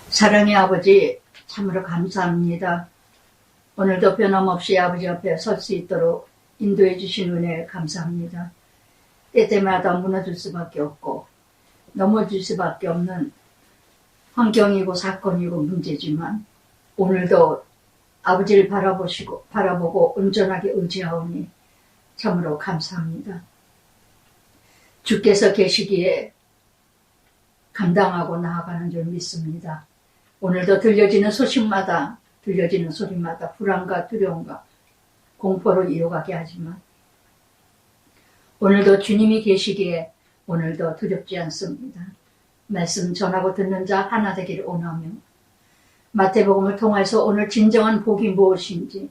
사랑의 아버지, 참으로 감사합니다. 오늘도 변함없이 아버지 앞에 설 수 있도록 인도해 주신 은혜 감사합니다. 때때마다 무너질 수밖에 없고 넘어질 수밖에 없는 환경이고 사건이고 문제지만 오늘도 아버지를 바라보고 온전하게 의지하오니 참으로 감사합니다. 주께서 계시기에 감당하고 나아가는 줄 믿습니다. 오늘도 들려지는 소리마다 불안과 두려움과 공포로 이어가게 하지만 오늘도 주님이 계시기에 오늘도 두렵지 않습니다. 말씀 전하고 듣는 자 하나 되기를 원하며 마태복음을 통해서 오늘 진정한 복이 무엇인지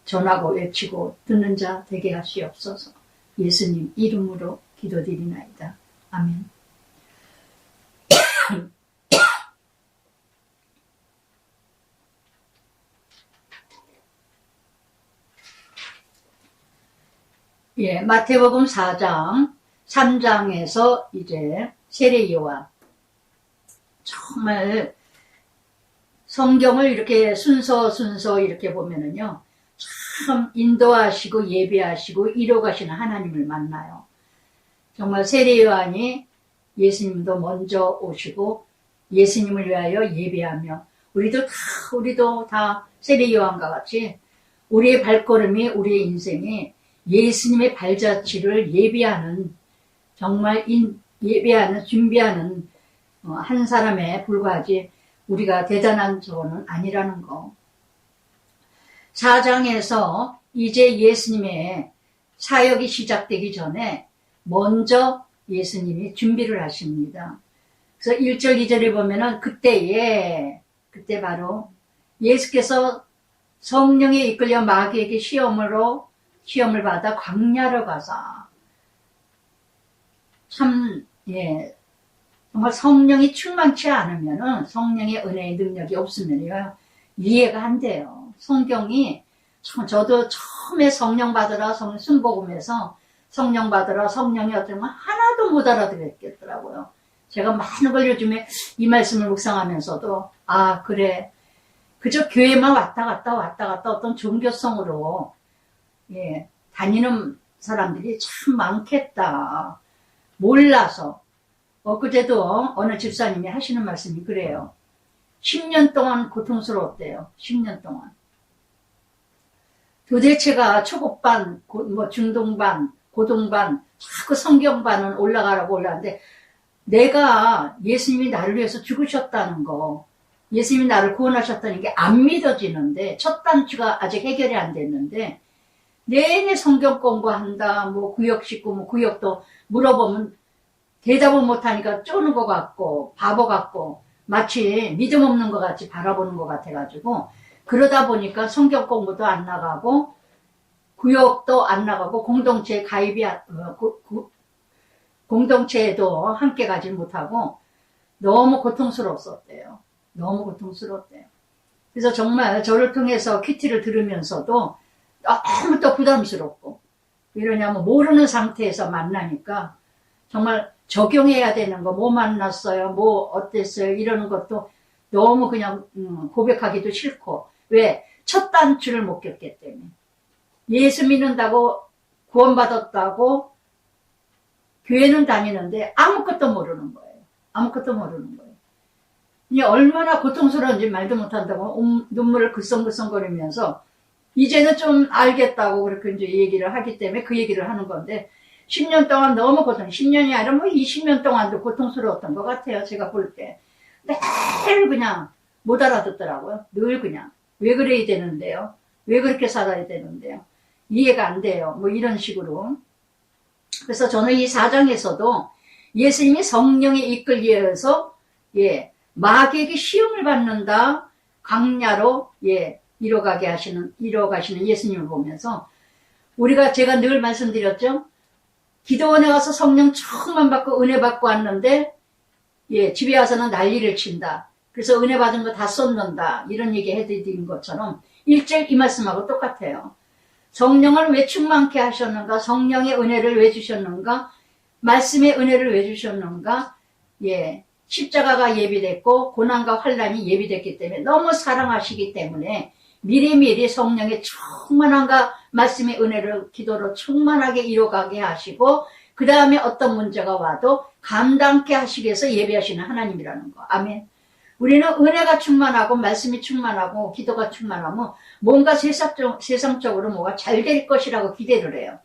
전하고 외치고 듣는 자 되게 하시옵소서. 예수님 이름으로 기도드리나이다. 아멘. 예, 마태복음 4장, 3장에서 이제 세례요한. 정말 성경을 이렇게 순서 이렇게 보면은요, 참 인도하시고 예배하시고 이뤄가시는 하나님을 만나요. 정말 세례요한이 예수님도 먼저 오시고 예수님을 위하여 예배하며 우리도 다 세례요한과 같이 우리의 발걸음이 우리의 인생이 예수님의 발자취를 예배하는 정말 예배하는 준비하는 한 사람에 불과하지 우리가 대단한 저는 아니라는 거. 4장에서 이제 예수님의 사역이 시작되기 전에 먼저 예수님이 준비를 하십니다. 그래서 1절 2절에 보면은 그때 바로 예수께서 성령에 이끌려 마귀에게 시험을 받아 광야로 가사 정말 성령이 충만치 않으면은 성령의 은혜의 능력이 없으면요 이해가 안 돼요. 성경이 저도 처음에 성령 받으라 순복음에서 성령 받으라 성령이 어쩌면 하나도 못 알아듣겠더라고요. 제가 많은 걸 요즘에 이 말씀을 묵상하면서도 그래 그저 교회만 왔다 갔다 어떤 종교성으로 다니는 사람들이 참 많겠다. 몰라서. 그제도 어느 집사님이 하시는 말씀이 그래요. 10년 동안 고통스러웠대요. 10년 동안. 도대체가 초급반, 중동반, 고동반, 자꾸 성경반은 올라가는데 내가 예수님이 나를 위해서 죽으셨다는 거, 예수님이 나를 구원하셨다는 게 안 믿어지는데 첫 단추가 아직 해결이 안 됐는데 내내 성경 공부한다, 구역 씻고, 구역도 물어보면 대답을 못하니까 쪼는 것 같고, 바보 같고, 마치 믿음 없는 것 같이 바라보는 것 같아가지고, 그러다 보니까 성경 공부도 안 나가고, 구역도 안 나가고, 공동체에도 함께 가지 못하고, 너무 고통스러웠대요. 너무 고통스러웠대요. 그래서 정말 저를 통해서 큐티를 들으면서도 너무 또 부담스럽고 이러냐면 모르는 상태에서 만나니까 정말 적용해야 되는 거 뭐 만났어요 어땠어요 이러는 것도 너무 그냥 고백하기도 싫고 왜? 첫 단추를 못 겪기 때문에 예수 믿는다고 구원받았다고 교회는 다니는데 아무것도 모르는 거예요. 아무것도 모르는 거예요. 이게 얼마나 고통스러운지 말도 못한다고 눈물을 글썽글썽거리면서 이제는 좀 알겠다고 그렇게 이제 얘기를 하기 때문에 그 얘기를 하는 건데 10년 동안 너무 10년이 아니라 20년 동안도 고통스러웠던 것 같아요. 제가 볼 때. 늘 그냥 못 알아듣더라고요. 늘 그냥. 왜 그래야 되는데요? 왜 그렇게 살아야 되는데요? 이해가 안 돼요. 이런 식으로. 그래서 저는 이 4장에서도 예수님이 성령에 이끌려서 마귀에게 시험을 받는다. 광야로 이뤄가시는 예수님을 보면서 제가 늘 말씀드렸죠. 기도원에 가서 성령 처음만 받고 은혜 받고 왔는데 집에 와서는 난리를 친다. 그래서 은혜 받은 거 다 쏟는다. 이런 얘기 해드린 것처럼 1절 이 말씀하고 똑같아요. 성령을 왜 충만케 하셨는가? 성령의 은혜를 왜 주셨는가? 말씀의 은혜를 왜 주셨는가? 십자가가 예비됐고 고난과 환난이 예비됐기 때문에 너무 사랑하시기 때문에 미리미리 성령의 충만함과 말씀의 은혜를 기도로 충만하게 이뤄가게 하시고 그 다음에 어떤 문제가 와도 감당케 하시기 위해서 예비하시는 하나님이라는 거. 아멘. 우리는 은혜가 충만하고 말씀이 충만하고 기도가 충만하면 뭔가 세상적으로 뭐가 잘 될 것이라고 기대를 해요.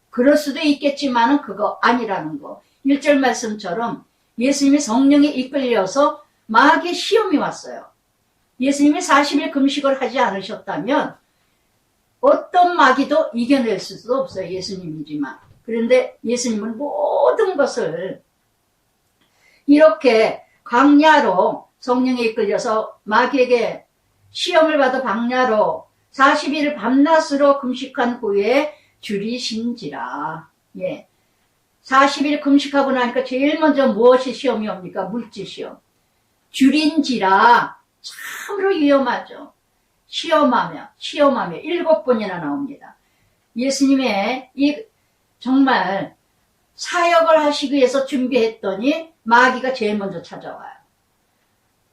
그럴 수도 있겠지만은 그거 아니라는 거. 1절 말씀처럼 예수님이 성령에 이끌려서 마귀의 시험이 왔어요. 예수님이 40일 금식을 하지 않으셨다면 어떤 마귀도 이겨낼 수도 없어요. 예수님이지만. 그런데 예수님은 모든 것을 이렇게 광야로 성령에 이끌려서 마귀에게 시험을 받아 광야로 40일 밤낮으로 금식한 후에 줄이신지라. 예. 40일 금식하고 나니까 제일 먼저 무엇이 시험이 옵니까? 물질 시험. 줄인지라. 참으로 위험하죠. 시험하며 7번이나 나옵니다. 예수님의 이 정말 사역을 하시기 위해서 준비했더니 마귀가 제일 먼저 찾아와요.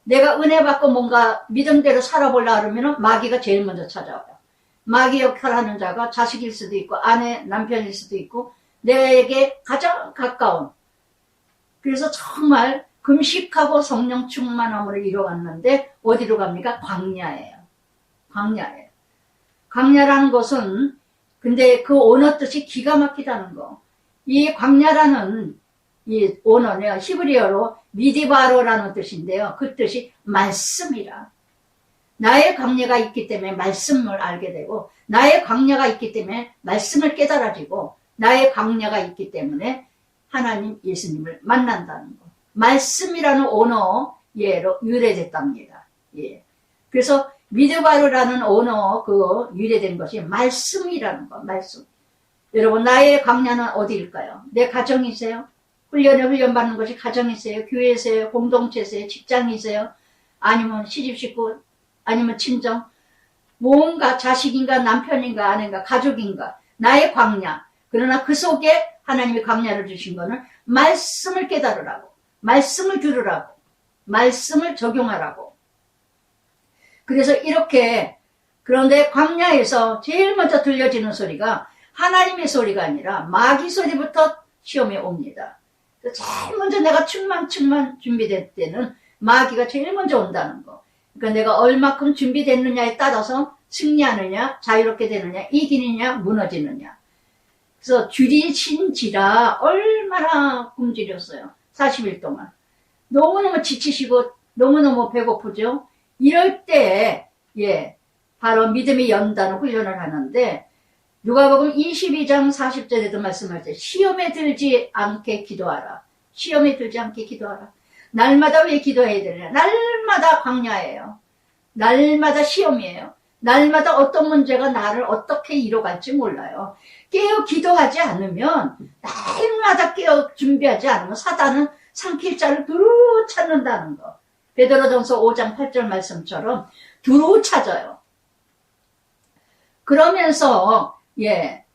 내가 은혜 받고 뭔가 믿음대로 살아보려고 하면 마귀가 제일 먼저 찾아와요. 마귀 역할하는 자가 자식일 수도 있고 아내, 남편일 수도 있고 내게 가장 가까운. 그래서 정말 금식하고 성령 충만함으로 이뤄갔는데 어디로 갑니까? 광야예요. 광야예요. 광야라는 것은 근데 그 언어 뜻이 기가 막히다는 거. 이 광야라는 이 언어는 히브리어로 미디바로라는 뜻인데요. 그 뜻이 말씀이라. 나의 광야가 있기 때문에 말씀을 알게 되고 나의 광야가 있기 때문에 말씀을 깨달아지고 나의 광야가 있기 때문에 하나님 예수님을 만난다는 거. 말씀이라는 언어로 유래됐답니다. 예. 그래서 미드바르라는 언어 유래된 것이 말씀이라는 거. 말씀. 여러분 나의 광야는 어디일까요? 내 가정이세요? 훈련받는 것이 가정이세요? 교회세요? 공동체세요? 직장이세요? 아니면 시집식구? 아니면 친정? 뭔가 자식인가 남편인가 아내인가 가족인가 나의 광야. 그러나 그 속에 하나님이 광야를 주신 거는 말씀을 깨달으라고, 말씀을 들으라고, 말씀을 적용하라고. 그래서 이렇게 그런데 광야에서 제일 먼저 들려지는 소리가 하나님의 소리가 아니라 마귀 소리부터 시험에 옵니다. 제일 먼저 내가 충만 준비될 때는 마귀가 제일 먼저 온다는 거. 그러니까 내가 얼마큼 준비됐느냐에 따라서 승리하느냐, 자유롭게 되느냐, 이기느냐, 무너지느냐. 그래서 줄이신지라 얼마나 굶주렸어요. 40일 동안. 너무너무 지치시고 너무너무 배고프죠. 이럴 때 바로 믿음의 연단을 훈련을 하는데 누가복음 22장 40절에도 말씀하죠. 시험에 들지 않게 기도하라. 시험에 들지 않게 기도하라. 날마다 왜 기도해야 되냐. 날마다 광야예요. 날마다 시험이에요. 날마다 어떤 문제가 나를 어떻게 이뤄갈지 몰라요. 깨어 기도하지 않으면 날마다 깨어 준비하지 않으면 사단은 삼킬 자를 두루 찾는다는 거. 베드로전서 5장 8절 말씀처럼 두루 찾아요. 그러면서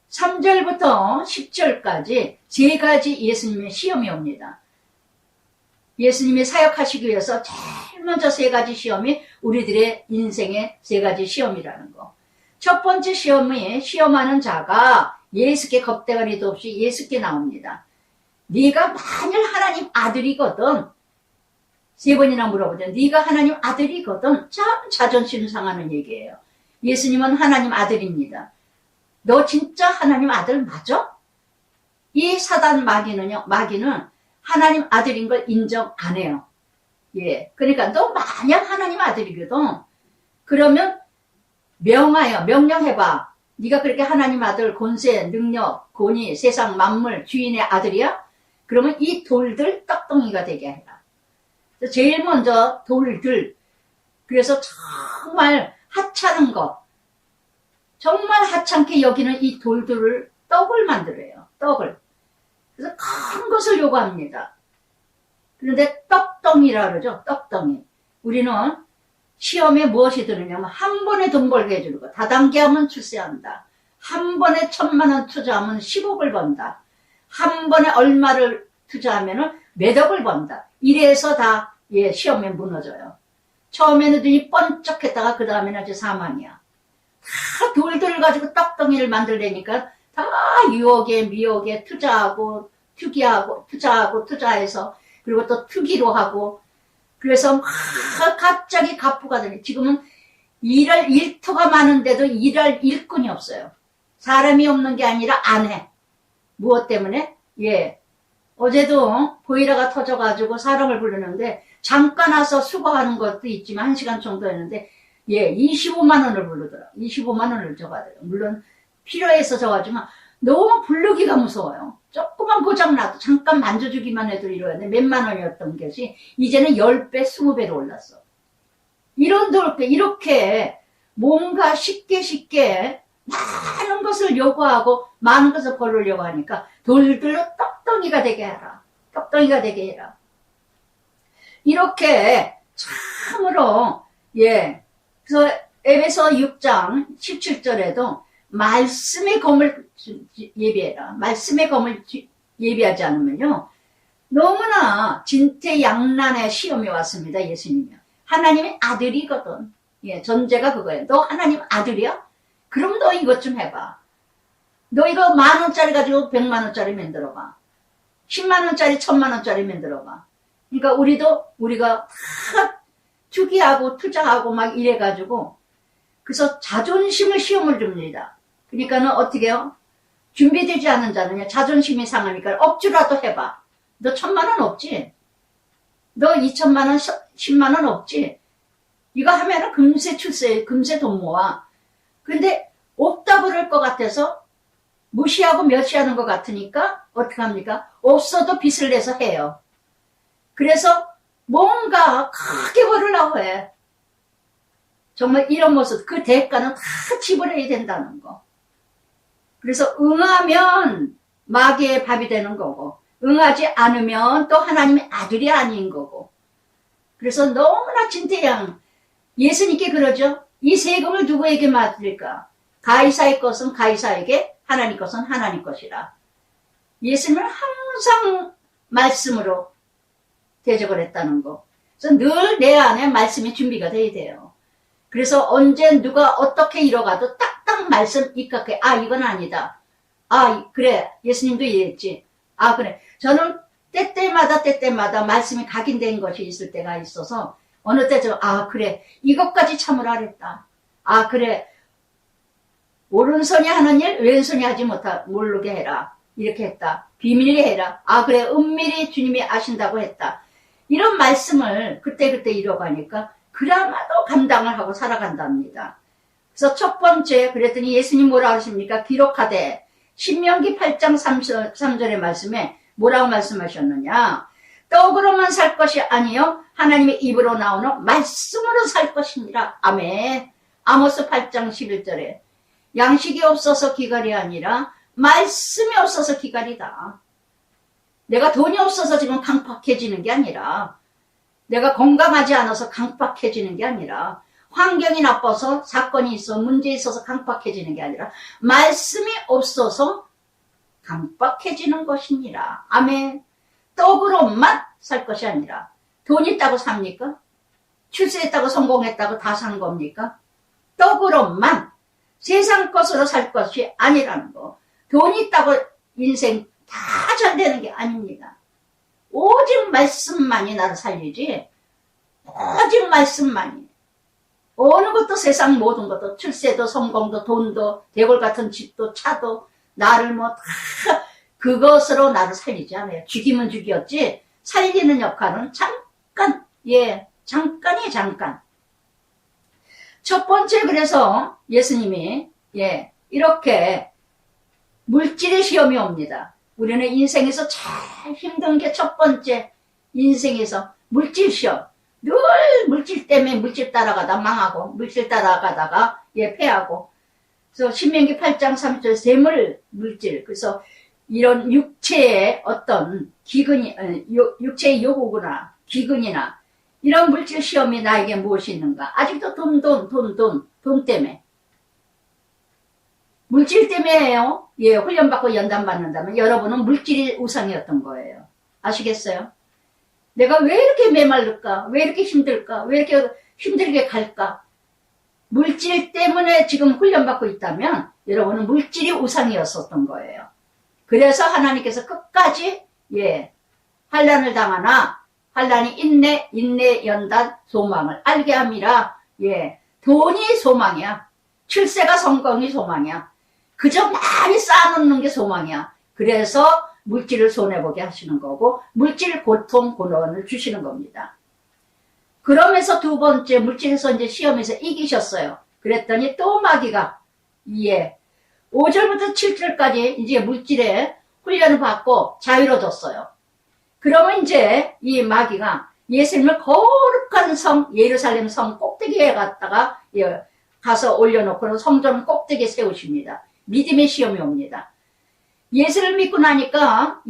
3절부터 10절까지 세 가지 예수님의 시험이 옵니다. 예수님이 사역하시기 위해서 제일 먼저 세 가지 시험이 우리들의 인생의 세 가지 시험이라는 거. 첫 번째 시험이 시험하는 자가 예수께 겁대가리도 없이 예수께 나옵니다. 네가 만일 하나님 아들이거든 세 번이나 물어보죠. 네가 하나님 아들이거든 참 자존심 상하는 얘기예요. 예수님은 하나님 아들입니다. 너 진짜 하나님 아들 맞아? 이 사단 마귀는 하나님 아들인 걸 인정 안 해요. 그러니까 너 만약 하나님 아들이거든 그러면 명령해봐. 네가 그렇게 하나님 아들 권세, 능력, 권위, 세상 만물 주인의 아들이야? 그러면 이 돌들 떡덩이가 되게 해라. 제일 먼저 돌들. 그래서 정말 하찮은 것. 정말 하찮게 여기는 이 돌들을 떡을 만들어요. 떡을. 그래서 큰 것을 요구합니다. 그런데 떡덩이라 그러죠. 떡덩이. 우리는 시험에 무엇이 드느냐면 한 번에 돈 벌게 해주는 거. 다단계 하면 출세한다. 한 번에 1,000,000원 투자하면 10억을 번다. 한 번에 얼마를 투자하면 몇 억을 번다. 이래서 다, 예, 시험에 무너져요. 처음에는 눈이 번쩍했다가 그 다음에는 아주 사망이야. 다 돌들 가지고 떡덩이를 만들려니까 다 유혹에 미혹에 투자하고 투기하고 투자하고 투자해서 그리고 또 투기로 하고 그래서 막 갑자기 갑부가 되네. 지금은 일할 일터가 많은데도 일할 일꾼이 없어요. 사람이 없는 게 아니라 안 해. 무엇 때문에? 예. 어제도 보일러가 터져가지고 사람을 부르는데 잠깐 와서 수거하는 것도 있지만 1시간 정도 했는데 예, 25만 원을 부르더라. 25만 원을 줘가지고 물론 필요해서 줘가지만 너무 부르기가 무서워요. 조그만 고장나도 잠깐 만져주기만 해도 이러는데 몇만 원이었던 것이 이제는 10배, 20배로 올랐어. 이렇게 뭔가 쉽게 많은 것을 요구하고 많은 것을 벌으려고 하니까 돌들로 떡덩이가 되게 해라. 떡덩이가 되게 해라. 이렇게 참으로 예. 그래서 에베소 6장 17절에도 말씀의 검을 예비해라. 말씀의 검을 예비하지 않으면요. 너무나 진퇴양난의 시험이 왔습니다. 예수님이. 하나님의 아들이거든. 예, 전제가 그거예요. 너 하나님 아들이야? 그럼 너 이것 좀 해봐. 너 이거 10,000원짜리 가지고 100만원짜리 만들어봐. 10만원짜리 1000만원짜리 만들어봐. 그러니까 우리가 다 투기하고 투자하고 막 이래가지고 그래서 자존심을 시험을 줍니다. 그러니까는 어떻게 해요? 준비되지 않은 자는 자존심이 상하니까 억지라도 해봐. 너 1,000만원 없지? 너 2,000만원, 10만원 없지? 이거 하면은 금세 출세, 금세 돈 모아. 근데 없다 그럴 것 같아서 무시하고 멸시하는 것 같으니까 어떻게 합니까? 없어도 빚을 내서 해요. 그래서 뭔가 크게 벌으려고 해. 정말 이런 모습, 그 대가는 다 지불해야 된다는 거. 그래서 응하면 마귀의 밥이 되는 거고 응하지 않으면 또 하나님의 아들이 아닌 거고. 그래서 너무나 진퇴양 예수님께 그러죠. 이 세금을 누구에게 맡을까? 가이사의 것은 가이사에게, 하나님 것은 하나님 것이라. 예수님은 항상 말씀으로 대적을 했다는 거. 그래서 늘 내 안에 말씀이 준비가 돼야 돼요. 그래서 언제 누가 어떻게 이뤄가도 딱딱 말씀 입각해. 아, 이건 아니다. 아, 그래. 예수님도 이랬지. 아, 그래. 저는 때때마다 말씀이 각인된 것이 있을 때가 있어서 어느 때 아, 그래. 이것까지 참으라 그랬다. 아, 그래. 오른손이 하는 일 왼손이 하지 모르게 해라. 이렇게 했다. 비밀리 해라. 아, 그래. 은밀히 주님이 아신다고 했다. 이런 말씀을 그때그때 이뤄가니까 그나마도 감당을 하고 살아간답니다. 그래서 첫 번째 그랬더니 예수님 뭐라고 하십니까? 기록하되 신명기 8장 3절의 말씀에 뭐라고 말씀하셨느냐? 떡으로만 살 것이 아니요 하나님의 입으로 나오는 말씀으로 살 것이니라. 아멘. 아모스 8장 11절에 양식이 없어서 기갈이 아니라 말씀이 없어서 기갈이다. 내가 돈이 없어서 지금 강팍해지는 게 아니라 내가 건강하지 않아서 강팍해지는 게 아니라 환경이 나빠서 사건이 있어 문제 있어서 강팍해지는 게 아니라 말씀이 없어서 강팍해지는 것이니라. 아멘. 떡으로만 살 것이 아니라 돈 있다고 삽니까? 출세했다고 성공했다고 다 산 겁니까? 떡으로만 세상 것으로 살 것이 아니라는 거. 돈 있다고 인생 다 잘 되는 게 아닙니다. 오직 말씀만이 나를 살리지. 오직 말씀만이. 어느 것도 세상 모든 것도 출세도 성공도 돈도 대골 같은 집도 차도 나를 뭐 다 그것으로 나를 살리지 않아요. 죽이면 죽였지 살리는 역할은 잠깐 잠깐이 잠깐. 첫 번째 그래서 예수님이 이렇게 물질의 시험이 옵니다. 우리는 인생에서 제일 힘든 게 첫 번째 인생에서 물질 시험. 늘 물질 때문에 물질 따라가다 망하고 물질 따라가다가 패하고. 그래서 신명기 8장 3절 세물 물질. 그래서 이런 육체의 어떤 기근이 육체의 요구나 기근이나 이런 물질 시험이 나에게 무엇이 있는가? 아직도 돈 때문에. 물질 때문에요. 훈련받고 연단받는다면 여러분은 물질이 우상이었던 거예요. 아시겠어요? 내가 왜 이렇게 메말를까? 왜 이렇게 힘들까? 왜 이렇게 힘들게 갈까? 물질 때문에 지금 훈련받고 있다면 여러분은 물질이 우상이었었던 거예요. 그래서 하나님께서 끝까지 환난을 당하나 환난이 인내 연단 소망을 알게 함이라. 돈이 소망이야. 출세가 성공이 소망이야. 그저 많이 쌓아놓는 게 소망이야. 그래서 물질을 손해보게 하시는 거고 물질 고통 고난을 주시는 겁니다. 그러면서 두 번째 물질에서 이제 시험에서 이기셨어요. 그랬더니 또 마귀가 5절부터 7절까지 이제 물질에 훈련을 받고 자유로워졌어요. 그러면 이제 이 마귀가 예수님을 거룩한 성 예루살렘 성 꼭대기에 갔다가 가서 올려놓고 성전 꼭대기에 세우십니다. 믿음의 시험이 옵니다. 예수를 믿고 나니까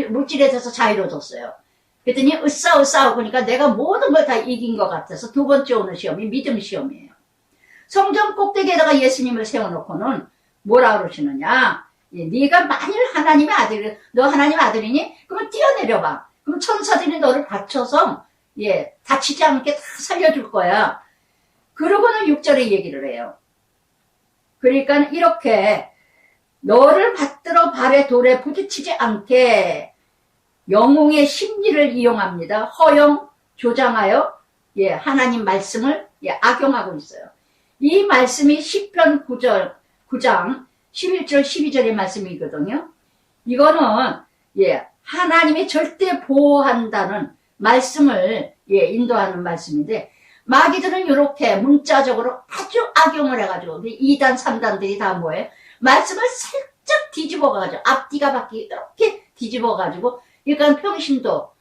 물질에 대해서 자유로워졌어요. 그랬더니 으쌰으쌰하고 그러니까 내가 모든 걸 다 이긴 것 같아서 두 번째 오는 시험이 믿음 시험이에요. 성전 꼭대기에다가 예수님을 세워놓고는 뭐라 그러시느냐. 네가 만일 하나님의 아들이 너 하나님의 아들이니? 그러면 뛰어내려봐. 그럼 천사들이 너를 받쳐서 다치지 않게 다 살려줄 거야. 그러고는 6절에 얘기를 해요. 그러니까 이렇게 너를 받들어 발에 돌에 부딪히지 않게 영웅의 심리를 이용합니다. 허용, 조장하여 하나님 말씀을 악용하고 있어요. 이 말씀이 시편 9장 11절 12절의 말씀이거든요. 이거는 하나님이 절대 보호한다는 말씀을 인도하는 말씀인데 마귀들은 이렇게 문자적으로 아주 악용을 해가지고 2단 3단들이 다 뭐예요? 말씀을 살짝 뒤집어가지고 앞뒤가 바뀌게 이렇게 뒤집어가지고 그러니까 평신도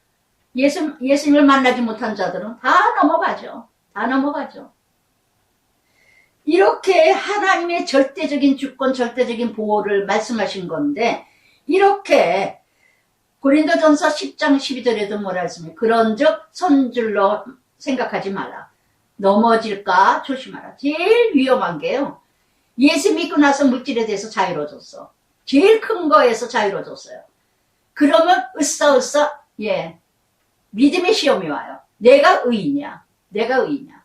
예수님을 만나지 못한 자들은 다 넘어가죠. 다 넘어가죠. 이렇게 하나님의 절대적인 주권, 절대적인 보호를 말씀하신 건데 이렇게 고린도전서 10장 12절에도 뭐라 했습니까? 그런즉 손줄로 생각하지 마라. 넘어질까 조심하라. 제일 위험한 게요. 예수 믿고 나서 물질에 대해서 자유로워졌어. 제일 큰 거에서 자유로워졌어요. 그러면 으쌰으쌰 믿음의 시험이 와요. 내가 의인이야. 내가 의인이야.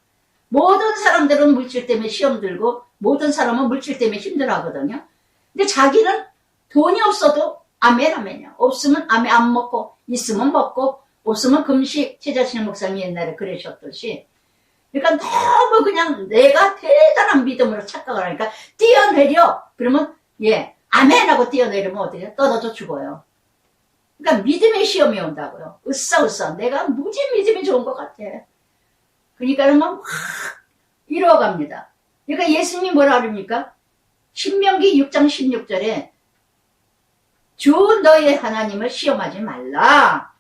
모든 사람들은 물질 때문에 시험 들고 모든 사람은 물질 때문에 힘들어하거든요. 근데 자기는 돈이 없어도 아멘 아멘이야. 없으면 아멘 안 먹고 있으면 먹고 없으면 금식. 최자신 목사님이 옛날에 그러셨듯이 그러니까 너무 그냥 내가 대단한 믿음으로 착각을 하니까 뛰어내려. 그러면 아멘 하고 뛰어내리면 어떻게 떨어져 죽어요. 그러니까 믿음의 시험이 온다고요. 으쌰으쌰 내가 무지 믿음이 좋은 것 같아. 그러니까 막 이루어갑니다. 그러니까 예수님이 뭐라 그럽니까? 신명기 6장 16절에 주 너의 하나님을 시험하지 말라.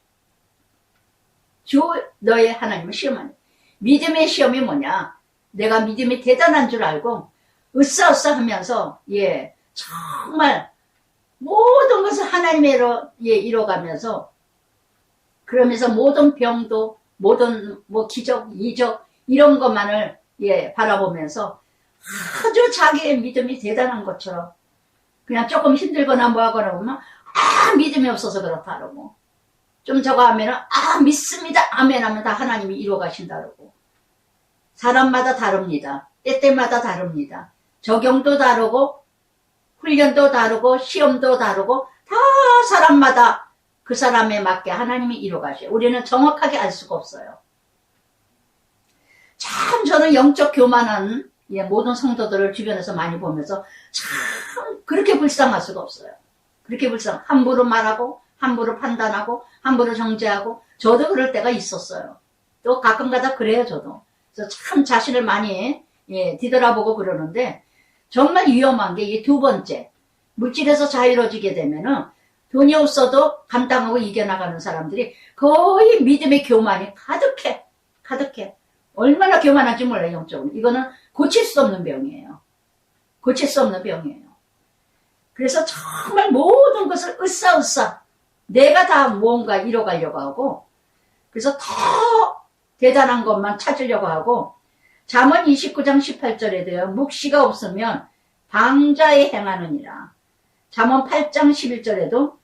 주 너의 하나님을 시험하지. 믿음의 시험이 뭐냐? 내가 믿음이 대단한 줄 알고 으쌰으쌰 하면서 정말 모든 것을 하나님으로 이뤄가면서 그러면서 모든 병도 모든 기적, 이적 이런 것만을 바라보면서 아주 자기의 믿음이 대단한 것처럼 그냥 조금 힘들거나 뭐하거나 보면 믿음이 없어서 그렇다 그러고 좀 저거 하면은 믿습니다 아멘 하면 다 하나님이 이루어 가신다 그러고 사람마다 다릅니다. 때때마다 다릅니다. 적용도 다르고 훈련도 다르고 시험도 다르고 다 사람마다 그 사람에 맞게 하나님이 이루어 가셔요. 우리는 정확하게 알 수가 없어요. 참 저는 영적 교만한 모든 성도들을 주변에서 많이 보면서 참 그렇게 불쌍할 수가 없어요. 그렇게 함부로 말하고 함부로 판단하고 함부로 정죄하고 저도 그럴 때가 있었어요. 또 가끔가다 그래요 저도. 그래서 참 자신을 많이 뒤돌아보고 그러는데 정말 위험한 게 이 두 번째 물질에서 자유로워지게 되면은 돈이 없어도 감당하고 이겨나가는 사람들이 거의 믿음의 교만이 가득해. 얼마나 교만한지 몰라요 영적으로. 이거는 고칠 수 없는 병이에요. 고칠 수 없는 병이에요. 그래서 정말 모든 것을 으쌰으쌰 내가 다 무언가 이뤄가려고 하고 그래서 더 대단한 것만 찾으려고 하고 잠언 29장 18절에도요. 묵시가 없으면 방자에 행하느니라. 잠언 8장 11절에도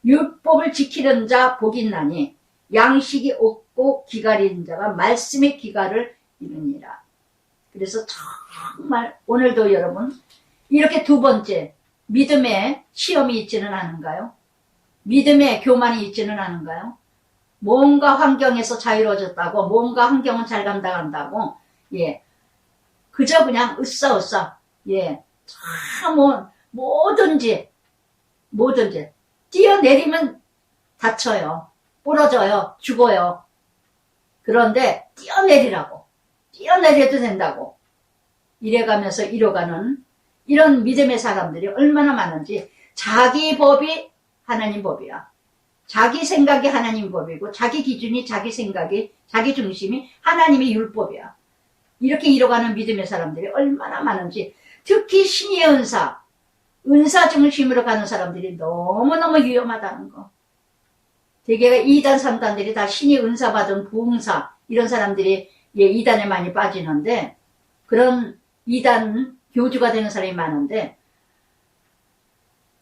율법을 지키는 자 복이 있나니 양식이 없고 기갈인 자가 말씀의 기갈을 이루니라. 그래서 정말 오늘도 여러분 이렇게 두 번째 믿음의 시험이 있지는 않은가요? 믿음의 교만이 있지는 않은가요? 뭔가 환경에서 자유로워졌다고, 뭔가 환경은 잘 감당한다고, 예, 그저 그냥 으쌰으쌰, 예, 참 뭐든지 뛰어내리면 다쳐요, 부러져요, 죽어요. 그런데 뛰어내려도 된다고 이래가면서 이뤄가는 이런 믿음의 사람들이 얼마나 많은지. 자기 법이 하나님 법이야. 자기 생각이 하나님 법이고 자기 기준이, 자기 생각이, 자기 중심이 하나님의 율법이야. 이렇게 이뤄가는 믿음의 사람들이 얼마나 많은지. 특히 신의 은사 중심으로 가는 사람들이 너무너무 위험하다는 거. 대개가 2단 3단들이 다 신의 은사 받은 부흥사 이런 사람들이 2단에 많이 빠지는데, 그런 2단 교주가 되는 사람이 많은데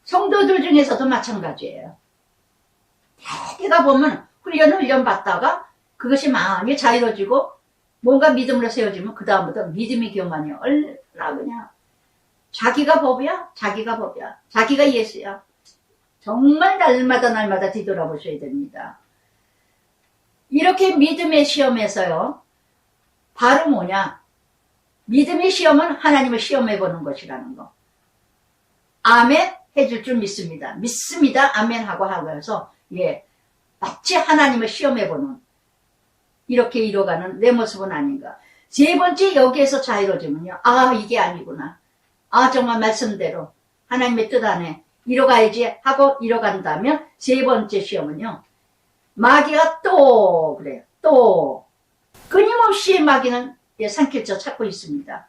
성도들 중에서도 마찬가지예요. 대개가 보면 훈련 받다가 그것이 많이 자유로워지고 뭔가 믿음으로 세워지면 그 다음부터 믿음이 교만이 얼마나 그냥 자기가 법이야, 자기가 예수야. 정말 날마다 뒤돌아보셔야 됩니다. 이렇게 믿음의 시험에서요, 바로 뭐냐, 믿음의 시험은 하나님을 시험해보는 것이라는 거. 아멘 해줄 줄 믿습니다. 아멘 하고 해서, 예, 마치 하나님을 시험해보는, 이렇게 이뤄가는 내 모습은 아닌가. 세 번째, 여기에서 자유로워지면요, 아, 이게 아니구나. 아, 정말 말씀대로 하나님의 뜻 안에 이뤄가야지 하고 이뤄간다면, 세 번째 시험은요, 마귀가 그래요. 끊임없이 마귀는 산길져 찾고 있습니다.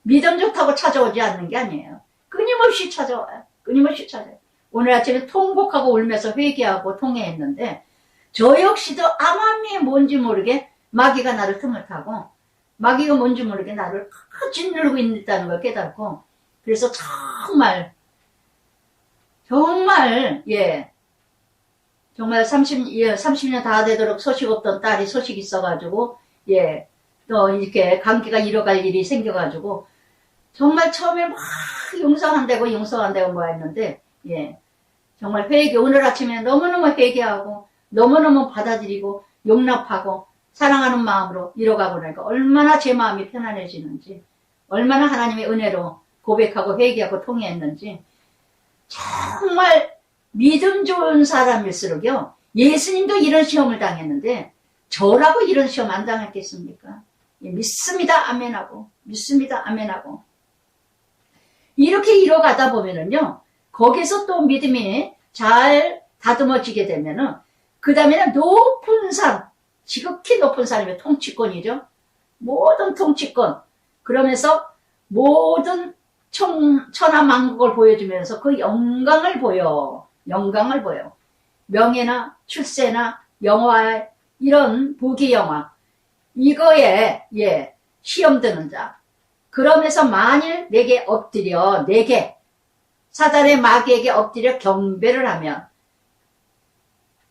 믿음 좋다고 찾아오지 않는 게 아니에요. 끊임없이 찾아와요. 오늘 아침에 통곡하고 울면서 회개하고 통회했는데, 저 역시도 암암이 뭔지 모르게 마귀가 나를 틈을 타고, 마귀가 뭔지 모르게 나를 짓누르고 있다는 걸 깨닫고, 그래서 정말 30년 다 되도록 소식 없던 딸이 소식 있어가지고, 또 이렇게 관계가 이뤄갈 일이 생겨가지고, 정말 처음에 막 용서한다고 뭐 했는데, 정말 오늘 아침에 너무너무 회개하고, 너무너무 받아들이고, 용납하고, 사랑하는 마음으로 이뤄가고 나니까 얼마나 제 마음이 편안해지는지, 얼마나 하나님의 은혜로 고백하고 회개하고 통회했는지, 정말 믿음 좋은 사람일수록요, 예수님도 이런 시험을 당했는데, 저라고 이런 시험 안 당했겠습니까? 믿습니다, 아멘하고. 이렇게 이뤄가다 보면은요, 거기서 또 믿음이 잘 다듬어지게 되면은, 그 다음에는 높은 산, 지극히 높은 산이면 통치권이죠. 모든 통치권. 그러면서 모든 천하만국을 보여주면서 그 영광을 보여. 명예나 출세나 영화, 이런 부귀영화, 이거에 시험 드는 자. 그러면서 만일 내게 사단의 마귀에게 엎드려 경배를 하면,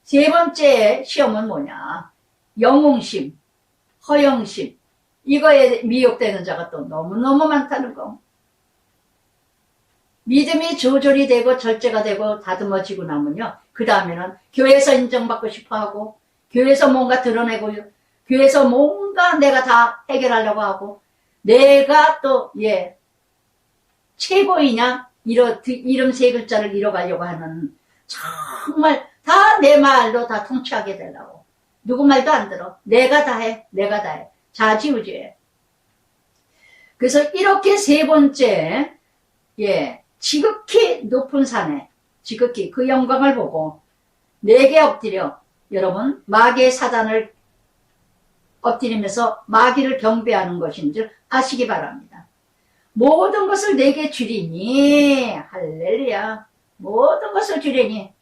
세 번째 시험은 뭐냐, 영웅심, 허영심, 이거에 미혹되는 자가 또 너무너무 많다는 거. 믿음이 조절이 되고 절제가 되고 다듬어지고 나면요, 그 다음에는 교회에서 인정받고 싶어하고, 교회에서 뭔가 드러내고, 교회에서 뭔가 내가 다 해결하려고 하고, 내가 또 최고이냐, 이름 세 글자를 이뤄가려고 하는, 정말 다 내 말로 다 통치하게 되려고. 누구 말도 안 들어. 내가 다 해. 자지우지해. 그래서 이렇게 세 번째, 지극히 높은 산에, 지극히 그 영광을 보고, 내게 엎드려, 여러분, 마귀의 사단을 엎드리면서 마귀를 경배하는 것인 줄 아시기 바랍니다. 모든 것을 내게 주리니, 할렐루야, 모든 것을 주리니.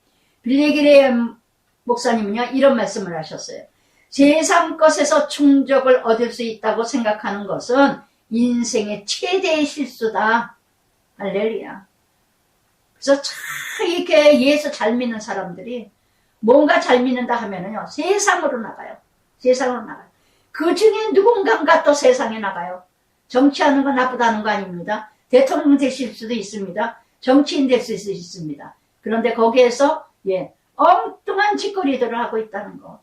빌리그레임 목사님은요, 이런 말씀을 하셨어요. 세상 것에서 충족을 얻을 수 있다고 생각하는 것은 인생의 최대의 실수다. 할렐루야. 그래서 참 이렇게 예수 잘 믿는 사람들이 뭔가 잘 믿는다 하면은요, 세상으로 나가요. 세상으로 나가요. 그 중에 누군가가 또 세상에 나가요. 정치하는 건 나쁘다는 거 아닙니다. 대통령 되실 수도 있습니다. 정치인 될 수도 있습니다. 그런데 거기에서, 엉뚱한 짓거리들을 하고 있다는 거.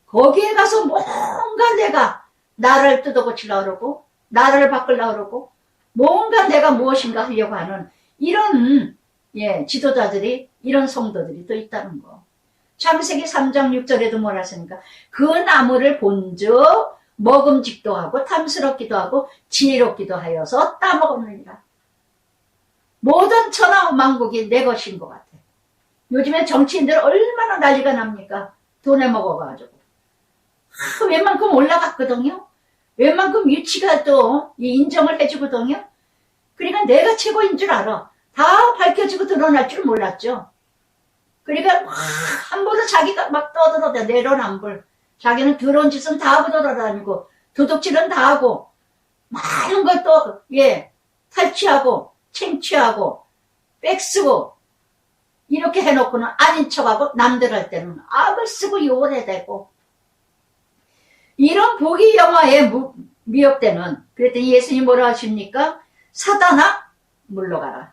거기에 가서 뭔가 내가 나를 뜯어고치려고 그러고, 나를 바꾸려고 그러고, 뭔가 내가 무엇인가 하려고 하는 이런, 지도자들이, 이런 성도들이 또 있다는 거. 창세기 3장 6절에도 뭐라 했습니까? 그 나무를 본즉 먹음직도 하고 탐스럽기도 하고 지혜롭기도 하여서 따먹었느니라. 모든 천하 만국이 내 것인 것 같아. 요즘에 정치인들 얼마나 난리가 납니까? 돈에 먹어가지고. 웬만큼 올라갔거든요. 웬만큼 위치가 또 인정을 해주거든요. 그러니까 내가 최고인 줄 알아. 다 밝혀지고 드러날 줄 몰랐죠. 그러니까 함부로 자기가 막 떠들어대. 내로남불. 자기는 더러운 짓은 다 하고 돌아다니고 도둑질은 다 하고 많은 걸 또 탈취하고 챙취하고 빽쓰고 이렇게 해놓고는 아닌 척하고 남들 할 때는 악을 쓰고 욕을 해대고 이런 보기 영화에 미혹되는. 그랬더니 예수님 뭐라 하십니까? 사단아 물러가라.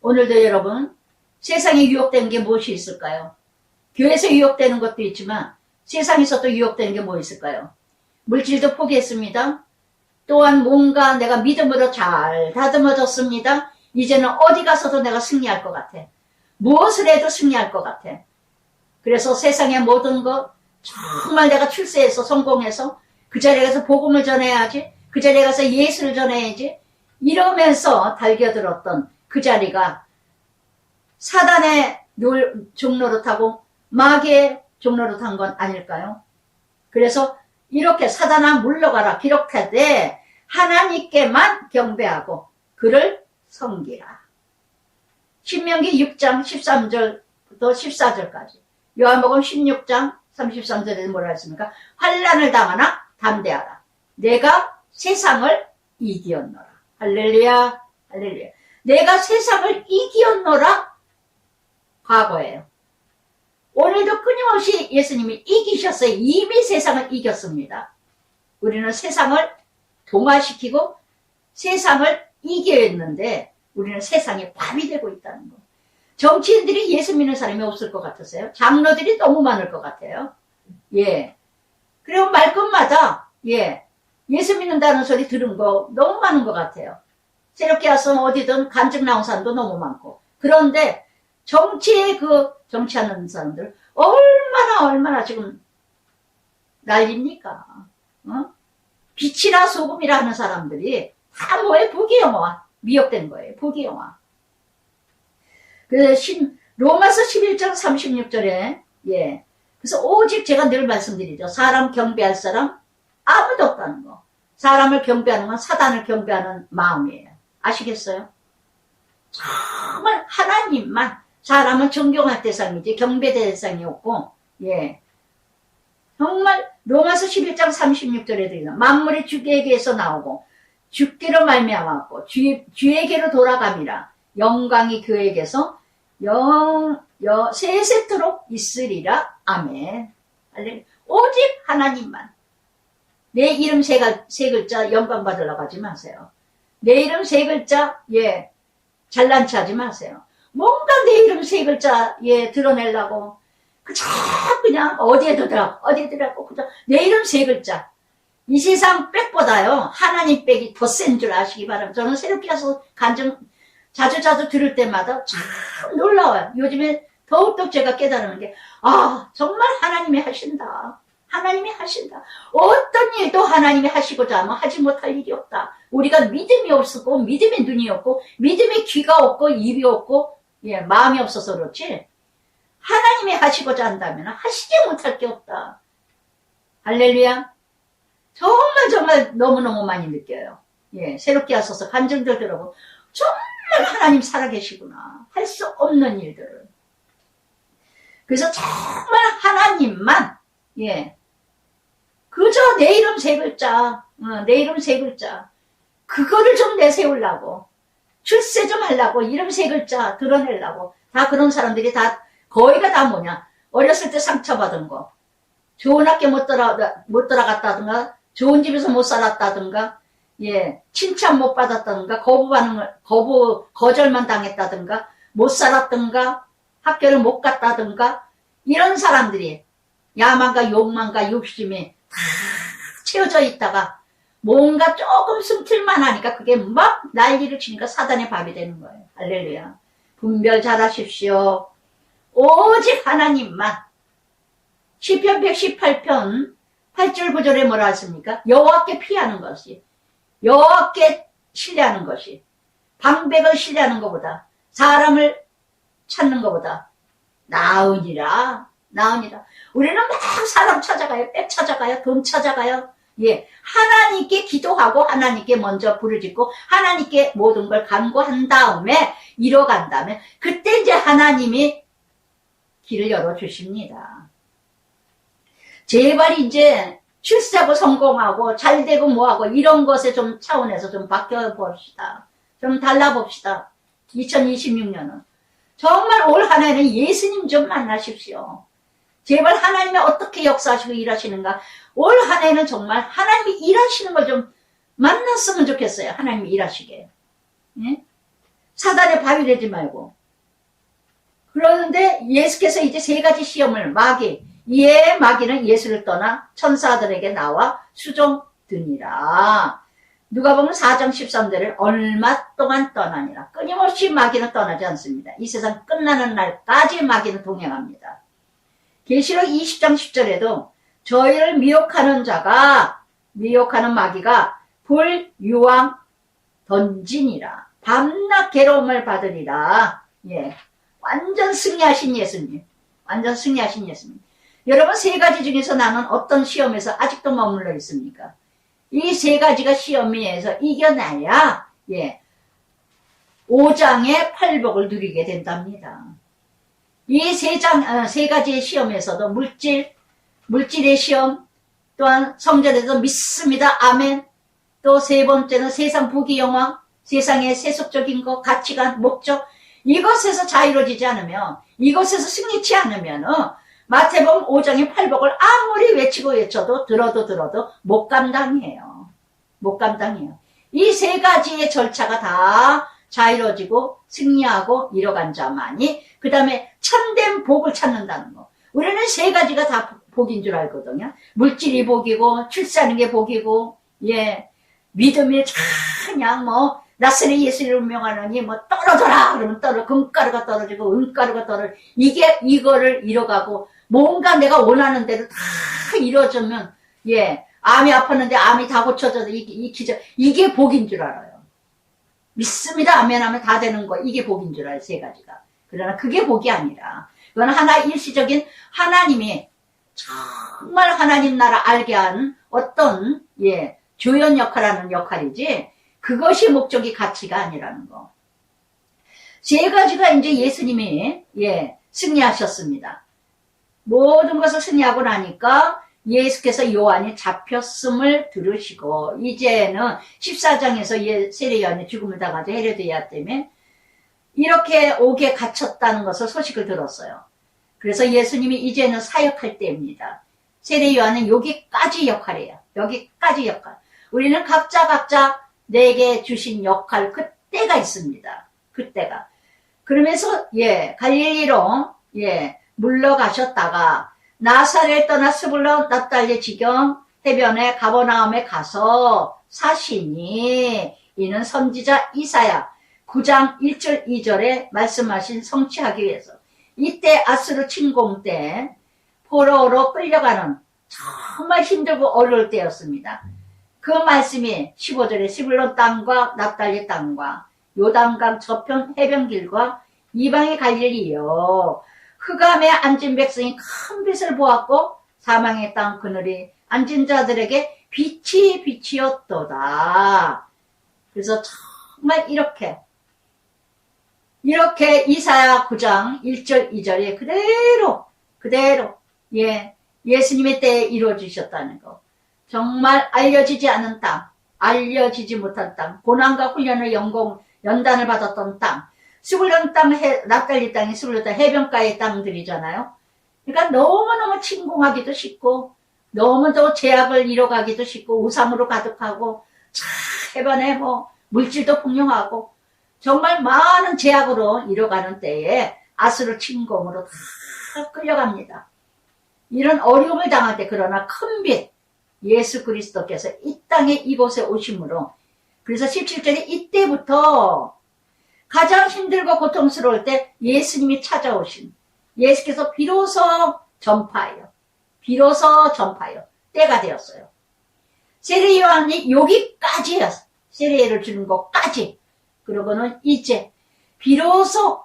오늘도 여러분 세상에 유혹되는 게 무엇이 있을까요? 교회에서 유혹되는 것도 있지만 세상에서 또 유혹되는 게 뭐 있을까요? 물질도 포기했습니다. 또한 뭔가 내가 믿음으로 잘 다듬어졌습니다. 이제는 어디 가서도 내가 승리할 것 같아. 무엇을 해도 승리할 것 같아. 그래서 세상의 모든 것 정말 내가 출세해서 성공해서 그 자리에 가서 복음을 전해야지. 그 자리에 가서 예수를 전해야지. 이러면서 달겨들었던 그 자리가 사단의 종로로 타고 마귀의 종로로 탄 건 아닐까요? 그래서 이렇게 사단아 물러가라 기록하되 하나님께만 경배하고 그를 섬기라. 신명기 6장 13절부터 14절까지. 요한복음 16장 33절에 뭐라 했습니까? 환난을 당하나 담대하라. 내가 세상을 이기었노라. 할렐루야, 할렐루야. 내가 세상을 이기었노라. 과거예요. 오늘도 끊임없이 예수님이 이기셨어요. 이미 세상을 이겼습니다. 우리는 세상을 동화시키고 세상을 이겨냈는데 우리는 세상의 밥이 되고 있다는 거. 정치인들이 예수 믿는 사람이 없을 것 같았어요. 장로들이 너무 많을 것 같아요. 그리고 말끝마다 예수 믿는다는 소리 들은 거 너무 많은 것 같아요. 새롭게 와서 어디든 간증 나온 사람도 너무 많고. 그런데 정치하는 사람들 얼마나 지금 난립니까? 빛이라 소금이라 하는 사람들이 다 뭐예요? 부귀영화. 미혹된 거예요. 부귀영화. 그래서 로마서 11장 36절에 그래서 오직 제가 늘 말씀드리죠. 사람 경배할 사람 아무도 없다는 거. 사람을 경배하는 건 사단을 경배하는 마음이에요. 아시겠어요? 정말 하나님만. 사람은 존경할 대상이지 경배 대상이 없고 정말 로마서 11장 36절에 들리는 만물이 주께에게서 나오고 주께로 말미암았고 주에게로 돌아감이라. 영광이 그에게서 세세토록 있으리라. 아멘. 오직 하나님만. 내 이름 세 글자 영광 받으려고 하지 마세요. 내 이름 세 글자 잘난 체 하지 마세요. 뭔가 내 이름 세 글자 드러내려고 그냥 어디에 들어가고 그저 내 이름 세 글자. 이 세상 빽보다요 하나님 빽이 더 센 줄 아시기 바랍니다. 저는 새롭게 와서 간증 자주 들을 때마다 참 놀라워요. 요즘에 더욱더 제가 깨달은 게 정말 하나님이 하신다. 하나님이 하신다. 어떤 일도 하나님이 하시고자 하면 하지 못할 일이 없다. 우리가 믿음이 없고 믿음의 눈이 없고 믿음의 귀가 없고 입이 없고 마음이 없어서 그렇지 하나님이 하시고자 한다면 하시지 못할 게 없다. 할렐루야. 정말 너무너무 많이 느껴요. 새롭게 하셔서 간증들 들어보고 정말 하나님 살아계시구나. 할 수 없는 일들을. 그래서 정말 하나님만 그저 내 이름 세 글자 내 이름 세 글자 그거를 좀 내세우려고 출세 좀 하려고 이름 세 글자 드러내려고 다 그런 사람들이 다 거의가 다 뭐냐 어렸을 때 상처받은 거, 좋은 학교 못 들어갔다든가, 좋은 집에서 못 살았다든가, 예, 칭찬 못 받았다든가, 거절만 당했다든가, 못 살았던가, 학교를 못 갔다든가, 이런 사람들이 야망과 욕망과 욕심이 다 채워져 있다가 뭔가 조금 숨길만 하니까 그게 막 난리를 치니까 사단의 밥이 되는 거예요. 할렐루야. 분별 잘하십시오. 오직 하나님만. 시편 118편 8절 9절에 뭐라 했습니까? 여호와께 피하는 것이, 여호와께 신뢰하는 것이, 방백을 신뢰하는 것보다, 사람을 찾는 것보다 나으니라. 우리는 막 사람 찾아가요, 백 찾아가요, 돈 찾아가요. 예, 하나님께 기도하고 하나님께 먼저 부르짖고 하나님께 모든 걸 간구한 다음에 이뤄간 다음에 그때 이제 하나님이 길을 열어주십니다. 제발 이제 출세하고 성공하고 잘되고 뭐하고 이런 것에 좀 차원에서 좀 바뀌어봅시다. 좀 달라봅시다. 2026년은 정말 올 한 해는 예수님 좀 만나십시오. 제발 하나님이 어떻게 역사하시고 일하시는가. 올 한 해는 정말 하나님이 일하시는 걸 좀 만났으면 좋겠어요. 하나님이 일하시게. 예? 사단의 밥이 되지 말고. 그러는데 예수께서 이제 세 가지 시험을 마귀는 예수를 떠나 천사들에게 나와 수종드니라. 누가복음 4장 13절에 얼마 동안 떠나니라. 끊임없이 마귀는 떠나지 않습니다. 이 세상 끝나는 날까지 마귀는 동행합니다. 계시록 20장 10절에도 저희를 미혹하는 마귀가 불유황 던지니라. 밤낮 괴로움을 받으리라. 예, 완전 승리하신 예수님. 여러분, 세 가지 중에서 나는 어떤 시험에서 아직도 머물러 있습니까? 이 세 가지가 시험에서 이겨내야, 예, 5장의 팔복을 누리게 된답니다. 이 세 가지의 시험에서도 물질의 시험, 또한 성전에서 믿습니다. 아멘. 또 세 번째는 세상 부귀영화, 세상의 세속적인 것, 가치관, 목적, 이것에서 자유로워지지 않으면, 이것에서 승리치 않으면, 마태복음 5장의 팔복을 아무리 외쳐도 들어도 못 감당해요. 이 세 가지의 절차가 다 자유로워지고 승리하고 이뤄간 자만이 그 다음에 참된 복을 찾는다는 거. 우리는 세 가지가 다 복인 줄 알거든요. 물질이 복이고 출세하는 게 복이고, 예, 믿음이 그냥 낯선의 예수를 운명하느니 떨어져라 그러면 금가루가 떨어지고 은가루가 떨어지고 이거를 이뤄가고 뭔가 내가 원하는 대로 다 이루어지면, 예, 암이 아팠는데 암이 다 고쳐져서 이게 복인 줄 알아요. 믿습니다. 아멘 하면 다 되는 거, 이게 복인 줄 알아요. 세 가지가. 그러나 그게 복이 아니라 그건 하나 일시적인 하나님이 정말 하나님 나라 알게 하는 어떤, 예, 조연 역할하는 역할이지 그것이 목적이 가치가 아니라는 거. 세 가지가 이제 예수님이, 예, 승리하셨습니다. 모든 것을 승리하고 나니까 예수께서 요한이 잡혔음을 들으시고 이제는 14장에서 세례 요한이 죽음을 당하자 헤로디아 때문에 이렇게 옥에 갇혔다는 것을 소식을 들었어요. 그래서 예수님이 이제는 사역할 때입니다. 세례 요한은 여기까지 역할이에요. 여기까지 역할. 우리는 각자 내게 주신 역할, 그때가 있습니다. 그때가. 그러면서, 예, 갈릴리로, 예, 물러가셨다가, 나사렛 떠나 스불론 납달리 지경 해변에 가버나움에 가서 사시니, 이는 선지자 이사야 9장 1절 2절에 말씀하신 성취하기 위해서. 이때 아수르 침공 때, 포로로 끌려가는 정말 힘들고 어려울 때였습니다. 그 말씀이 15절에 스불론 땅과 납달리 땅과 요단강 저편 해변길과 이방의 갈릴리요. 흑암에 앉은 백성이 큰 빛을 보았고 사망의 땅 그늘이 앉은 자들에게 빛이 빛이었도다. 그래서 정말 이렇게 이사야 9장 1절 2절에 그대로 예, 예수님의 때에 이루어지셨다는 거. 정말 알려지지 않은 땅, 알려지지 못한 땅, 고난과 훈련을 연단을 받았던 땅, 스불론 땅, 납달리 땅이 스불론 땅, 해변가의 땅들이잖아요. 그러니까 너무너무 침공하기도 쉽고 너무도 제약을 이뤄가기도 쉽고 우상으로 가득하고 해반에 뭐 물질도 풍요하고 정말 많은 제약으로 이뤄가는 때에 아수르 침공으로 다 끌려갑니다. 이런 어려움을 당할 때 그러나 큰 빛 예수 그리스도께서 이 땅에 이곳에 오심으로 그래서 17절에 이때부터 가장 힘들고 고통스러울 때 예수님이 찾아오신 예수께서 비로소 전파하여 때가 되었어요. 세례 요한이 여기까지예요. 세례를 주는 것까지. 그러고는 이제 비로소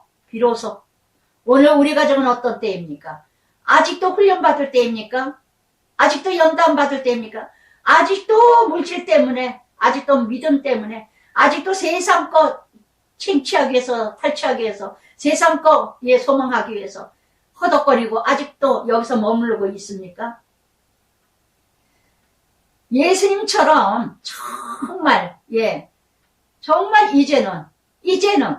오늘 우리 가정은 어떤 때입니까? 아직도 훈련받을 때입니까? 아직도 연단받을 때입니까? 아직도 물질 때문에, 아직도 믿음 때문에, 아직도 세상 것 챙취하기 위해서, 탈취하기 위해서, 세상 것에 소망하기 위해서 허덕거리고 아직도 여기서 머무르고 있습니까? 예수님처럼 정말 이제는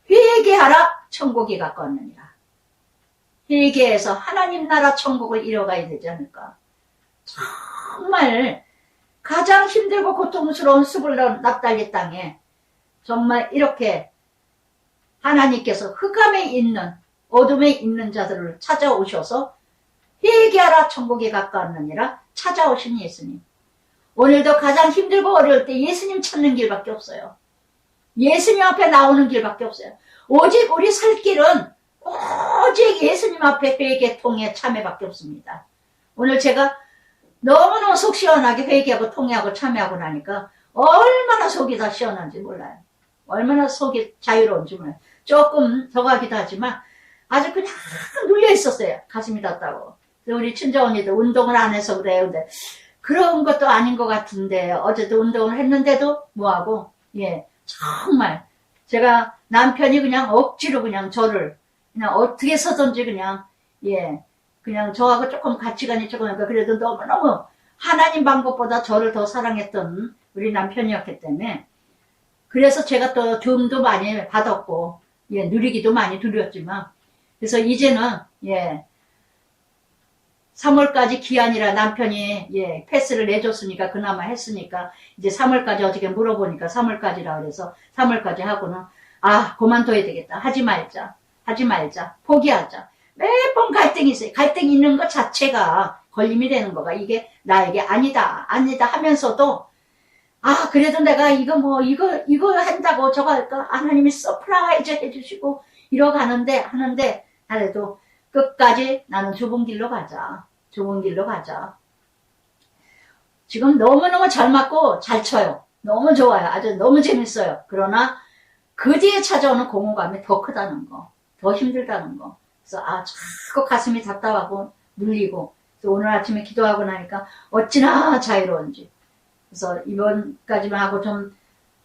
회개하라 천국이 가까웠느니라. 회개해서 하나님 나라 천국을 이뤄가야 되지 않을까. 정말 가장 힘들고 고통스러운 수불 납달리 땅에 정말 이렇게 하나님께서 흑암에 있는 어둠에 있는 자들을 찾아오셔서 회개하라 천국이 가까웠느니라 찾아오신 예수님. 오늘도 가장 힘들고 어려울 때 예수님 찾는 길밖에 없어요. 예수님 앞에 나오는 길밖에 없어요. 오직 우리 살 길은 오직 예수님 앞에 회개 통해 참회밖에 없습니다. 오늘 제가 너무너무 속 시원하게 회개하고 통회하고 참회하고 나니까 얼마나 속이 다 시원한지 몰라요. 얼마나 속이 자유로운지 몰라요. 조금 더 가기도 하지만 아주 그냥 눌려 있었어요. 가슴이 닿다고. 우리 친정 언니도 운동을 안 해서 그래요. 근데 그런 것도 아닌 것 같은데 어제도 운동을 했는데도 뭐하고 정말 제가 남편이 그냥 억지로 그냥 저를 그냥 어떻게 서든지 그냥 저하고 조금 가치관이 조금 하니까 그래도 너무너무 하나님 방법보다 저를 더 사랑했던 우리 남편이었기 때문에 그래서 제가 또 도움도 많이 받았고 누리기도 많이 누렸지만 그래서 이제는 3월까지 기한이라 남편이 패스를 내줬으니까 그나마 했으니까 이제 3월까지 어저께 물어보니까 3월까지라 그래서 3월까지 하고는 그만둬야 되겠다. 하지 말자. 포기하자. 매번 갈등이 있어요. 갈등이 있는 것 자체가 걸림이 되는 거가 이게 나에게 아니다 하면서도 그래도 내가 이거 한다고 저거 할까? 하나님이 서프라이즈 해주시고 하는데 그래도 끝까지 나는 좁은 길로 가자. 지금 너무너무 잘 맞고 잘 쳐요. 너무 좋아요. 아주 너무 재밌어요. 그러나 그 뒤에 찾아오는 공허감이 더 크다는 거. 더 힘들다는 거. 그래서 자꾸 가슴이 답답하고 눌리고 그래서 오늘 아침에 기도하고 나니까 어찌나 자유로운지. 그래서 이번까지만 하고 좀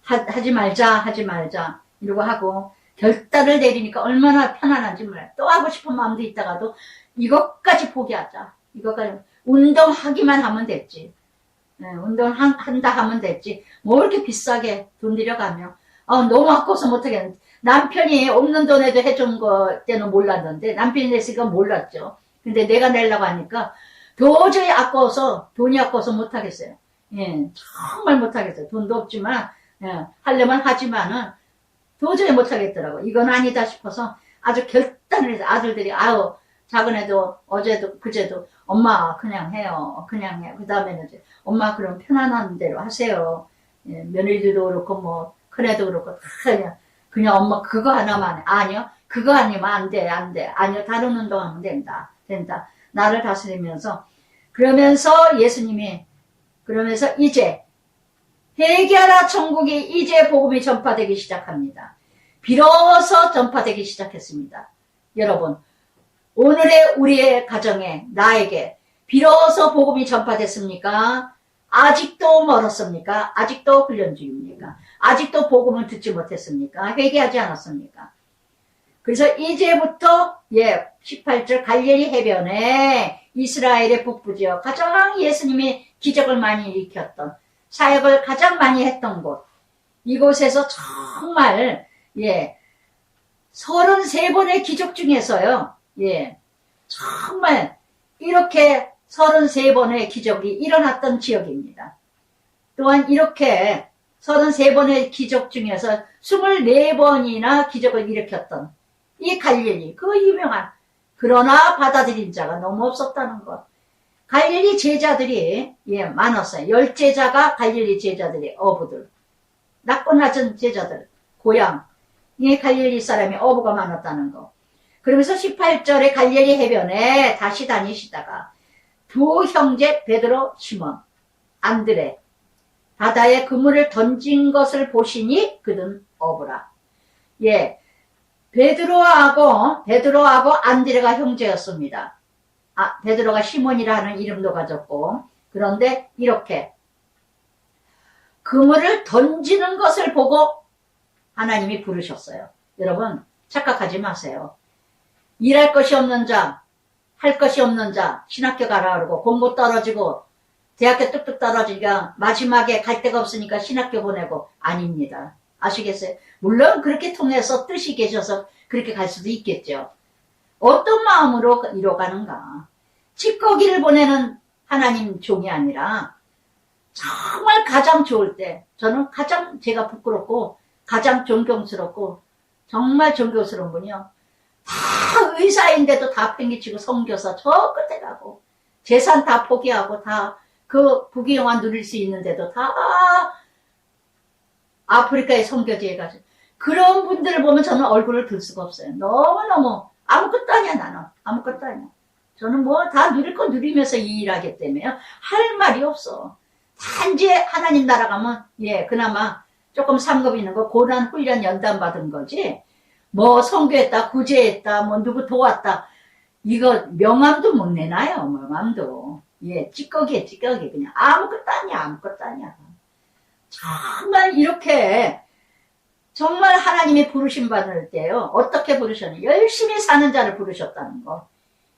하지 말자 이러고 하고 결단을 내리니까 얼마나 편안한지 몰라요. 또 하고 싶은 마음도 있다가도 이것까지 포기하자. 운동하기만 하면 됐지. 운동한다 하면 됐지. 뭐 이렇게 비싸게 돈 들여가며 너무 아까워서 못하겠는데 남편이 없는 돈에도 해준 거 때는 몰랐는데 남편이 냈으니까 몰랐죠. 근데 내가 내려고 하니까 도저히 돈이 아까워서 못하겠어요. 정말 못하겠어요. 돈도 없지만 하려면 하지만은 도저히 못하겠더라고. 이건 아니다 싶어서 아주 결단을 해서 아들들이 작은 애도 어제도 그제도 엄마 그냥 해요. 그 다음에는 이제 엄마 그럼 편안한 대로 하세요. 며느리들도 그렇고 뭐 큰애도 그렇고 그냥 엄마 그거 하나만 아니요. 그거 아니면 안 돼. 아니요. 다른 운동하면 된다. 나를 다스리면서 그러면서 예수님이 그러면서 이제 회개하라 천국이 이제 복음이 전파되기 시작합니다. 비로소 전파되기 시작했습니다. 여러분 오늘의 우리의 가정에 나에게 비로소 복음이 전파됐습니까? 아직도 멀었습니까? 아직도 훈련 중입니까? 아직도 복음을 듣지 못했습니까? 회개하지 않았습니까? 그래서 이제부터 18절 갈릴리 해변에 이스라엘의 북부지역 가장 예수님이 기적을 많이 일으켰던 사역을 가장 많이 했던 곳 이곳에서 정말 33번의 기적 중에서요 2 정말 이렇게 33번의 기적이 일어났던 지역입니다. 또한 이렇게 33번의 기적 중에서 24번이나 기적을 일으켰던 이 갈릴리, 그 유명한, 그러나 받아들인 자가 너무 없었다는 것. 갈릴리 제자들이 많았어요. 10제자가 갈릴리 제자들이 어부들, 낮고 낮은 제자들, 고향, 이 갈릴리 사람이 어부가 많았다는 거. 그러면서 18절에 갈릴리 해변에 다시 다니시다가 두 형제 베드로, 시몬, 안드레 바다에 그물을 던진 것을 보시니 그는 어부라. 베드로하고 안드레가 형제였습니다. 베드로가 시몬이라는 이름도 가졌고, 그런데 이렇게 그물을 던지는 것을 보고 하나님이 부르셨어요. 여러분 착각하지 마세요. 일할 것이 없는 자, 할 것이 없는 자, 신학교 가라 그러고 공부 떨어지고 대학교 뚝뚝 떨어지니까 마지막에 갈 데가 없으니까 신학교 보내고, 아닙니다. 아시겠어요? 물론 그렇게 통해서 뜻이 계셔서 그렇게 갈 수도 있겠죠. 어떤 마음으로 이뤄가는가? 찌꺼기를 보내는 하나님 종이 아니라 정말 가장 좋을 때, 저는 가장 제가 부끄럽고 가장 존경스럽고 정말 존경스러운 분이요, 다 의사인데도 다 팽개치고 선교사 저 끝에 가고 재산 다 포기하고 다 그 부귀영화 누릴 수 있는데도 다 아프리카에 선교지에 가서, 그런 분들을 보면 저는 얼굴을 들 수가 없어요. 너무너무 아무것도 아니야. 나는 아무것도 아니야. 저는 뭐 다 누릴 거 누리면서 이 일하기 때문에요, 할 말이 없어. 단지 하나님 나라 가면 그나마 조금 상급 있는 거, 고난 훈련 연단 받은 거지, 뭐 선교했다, 구제했다, 뭐 누구 도왔다, 이거 명함도 못 내놔요. 명함도. 찌꺼기에 찌꺼기. 그냥 아무것도 아니야. 아무것도 아니야. 정말 이렇게 정말 하나님이 부르심 받을 때요, 어떻게 부르셨냐, 열심히 사는 자를 부르셨다는 거.